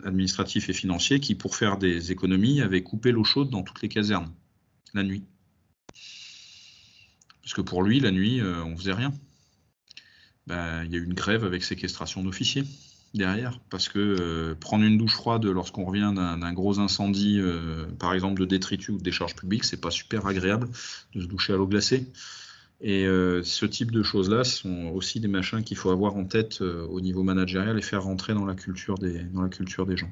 administratif et financier qui, pour faire des économies, avait coupé l'eau chaude dans toutes les casernes, la nuit. Parce que pour lui, la nuit, on faisait rien. Il y a eu une grève avec séquestration d'officiers derrière, parce que prendre une douche froide lorsqu'on revient d'un gros incendie, par exemple de détritus ou de décharge publique, c'est pas super agréable de se doucher à l'eau glacée. Et ce type de choses-là sont aussi des machins qu'il faut avoir en tête au niveau managérial et faire rentrer dans la culture des gens.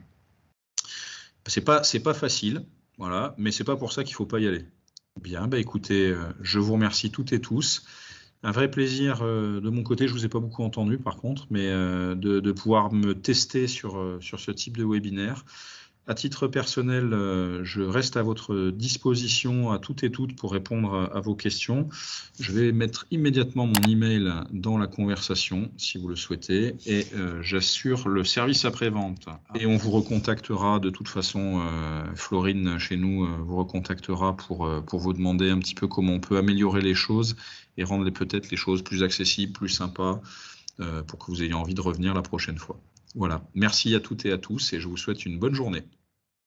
C'est pas facile, voilà, mais c'est pas pour ça qu'il faut pas y aller. Bien, écoutez, je vous remercie toutes et tous. Un vrai plaisir de mon côté, je vous ai pas beaucoup entendu par contre, mais de pouvoir me tester sur ce type de webinaire. À titre personnel, je reste à votre disposition à toutes et toutes pour répondre à vos questions. Je vais mettre immédiatement mon email dans la conversation si vous le souhaitez et j'assure le service après-vente. Et on vous recontactera de toute façon, Florine chez nous vous recontactera pour vous demander un petit peu comment on peut améliorer les choses et rendre peut-être les choses plus accessibles, plus sympas pour que vous ayez envie de revenir la prochaine fois. Voilà, merci à toutes et à tous et je vous souhaite une bonne journée.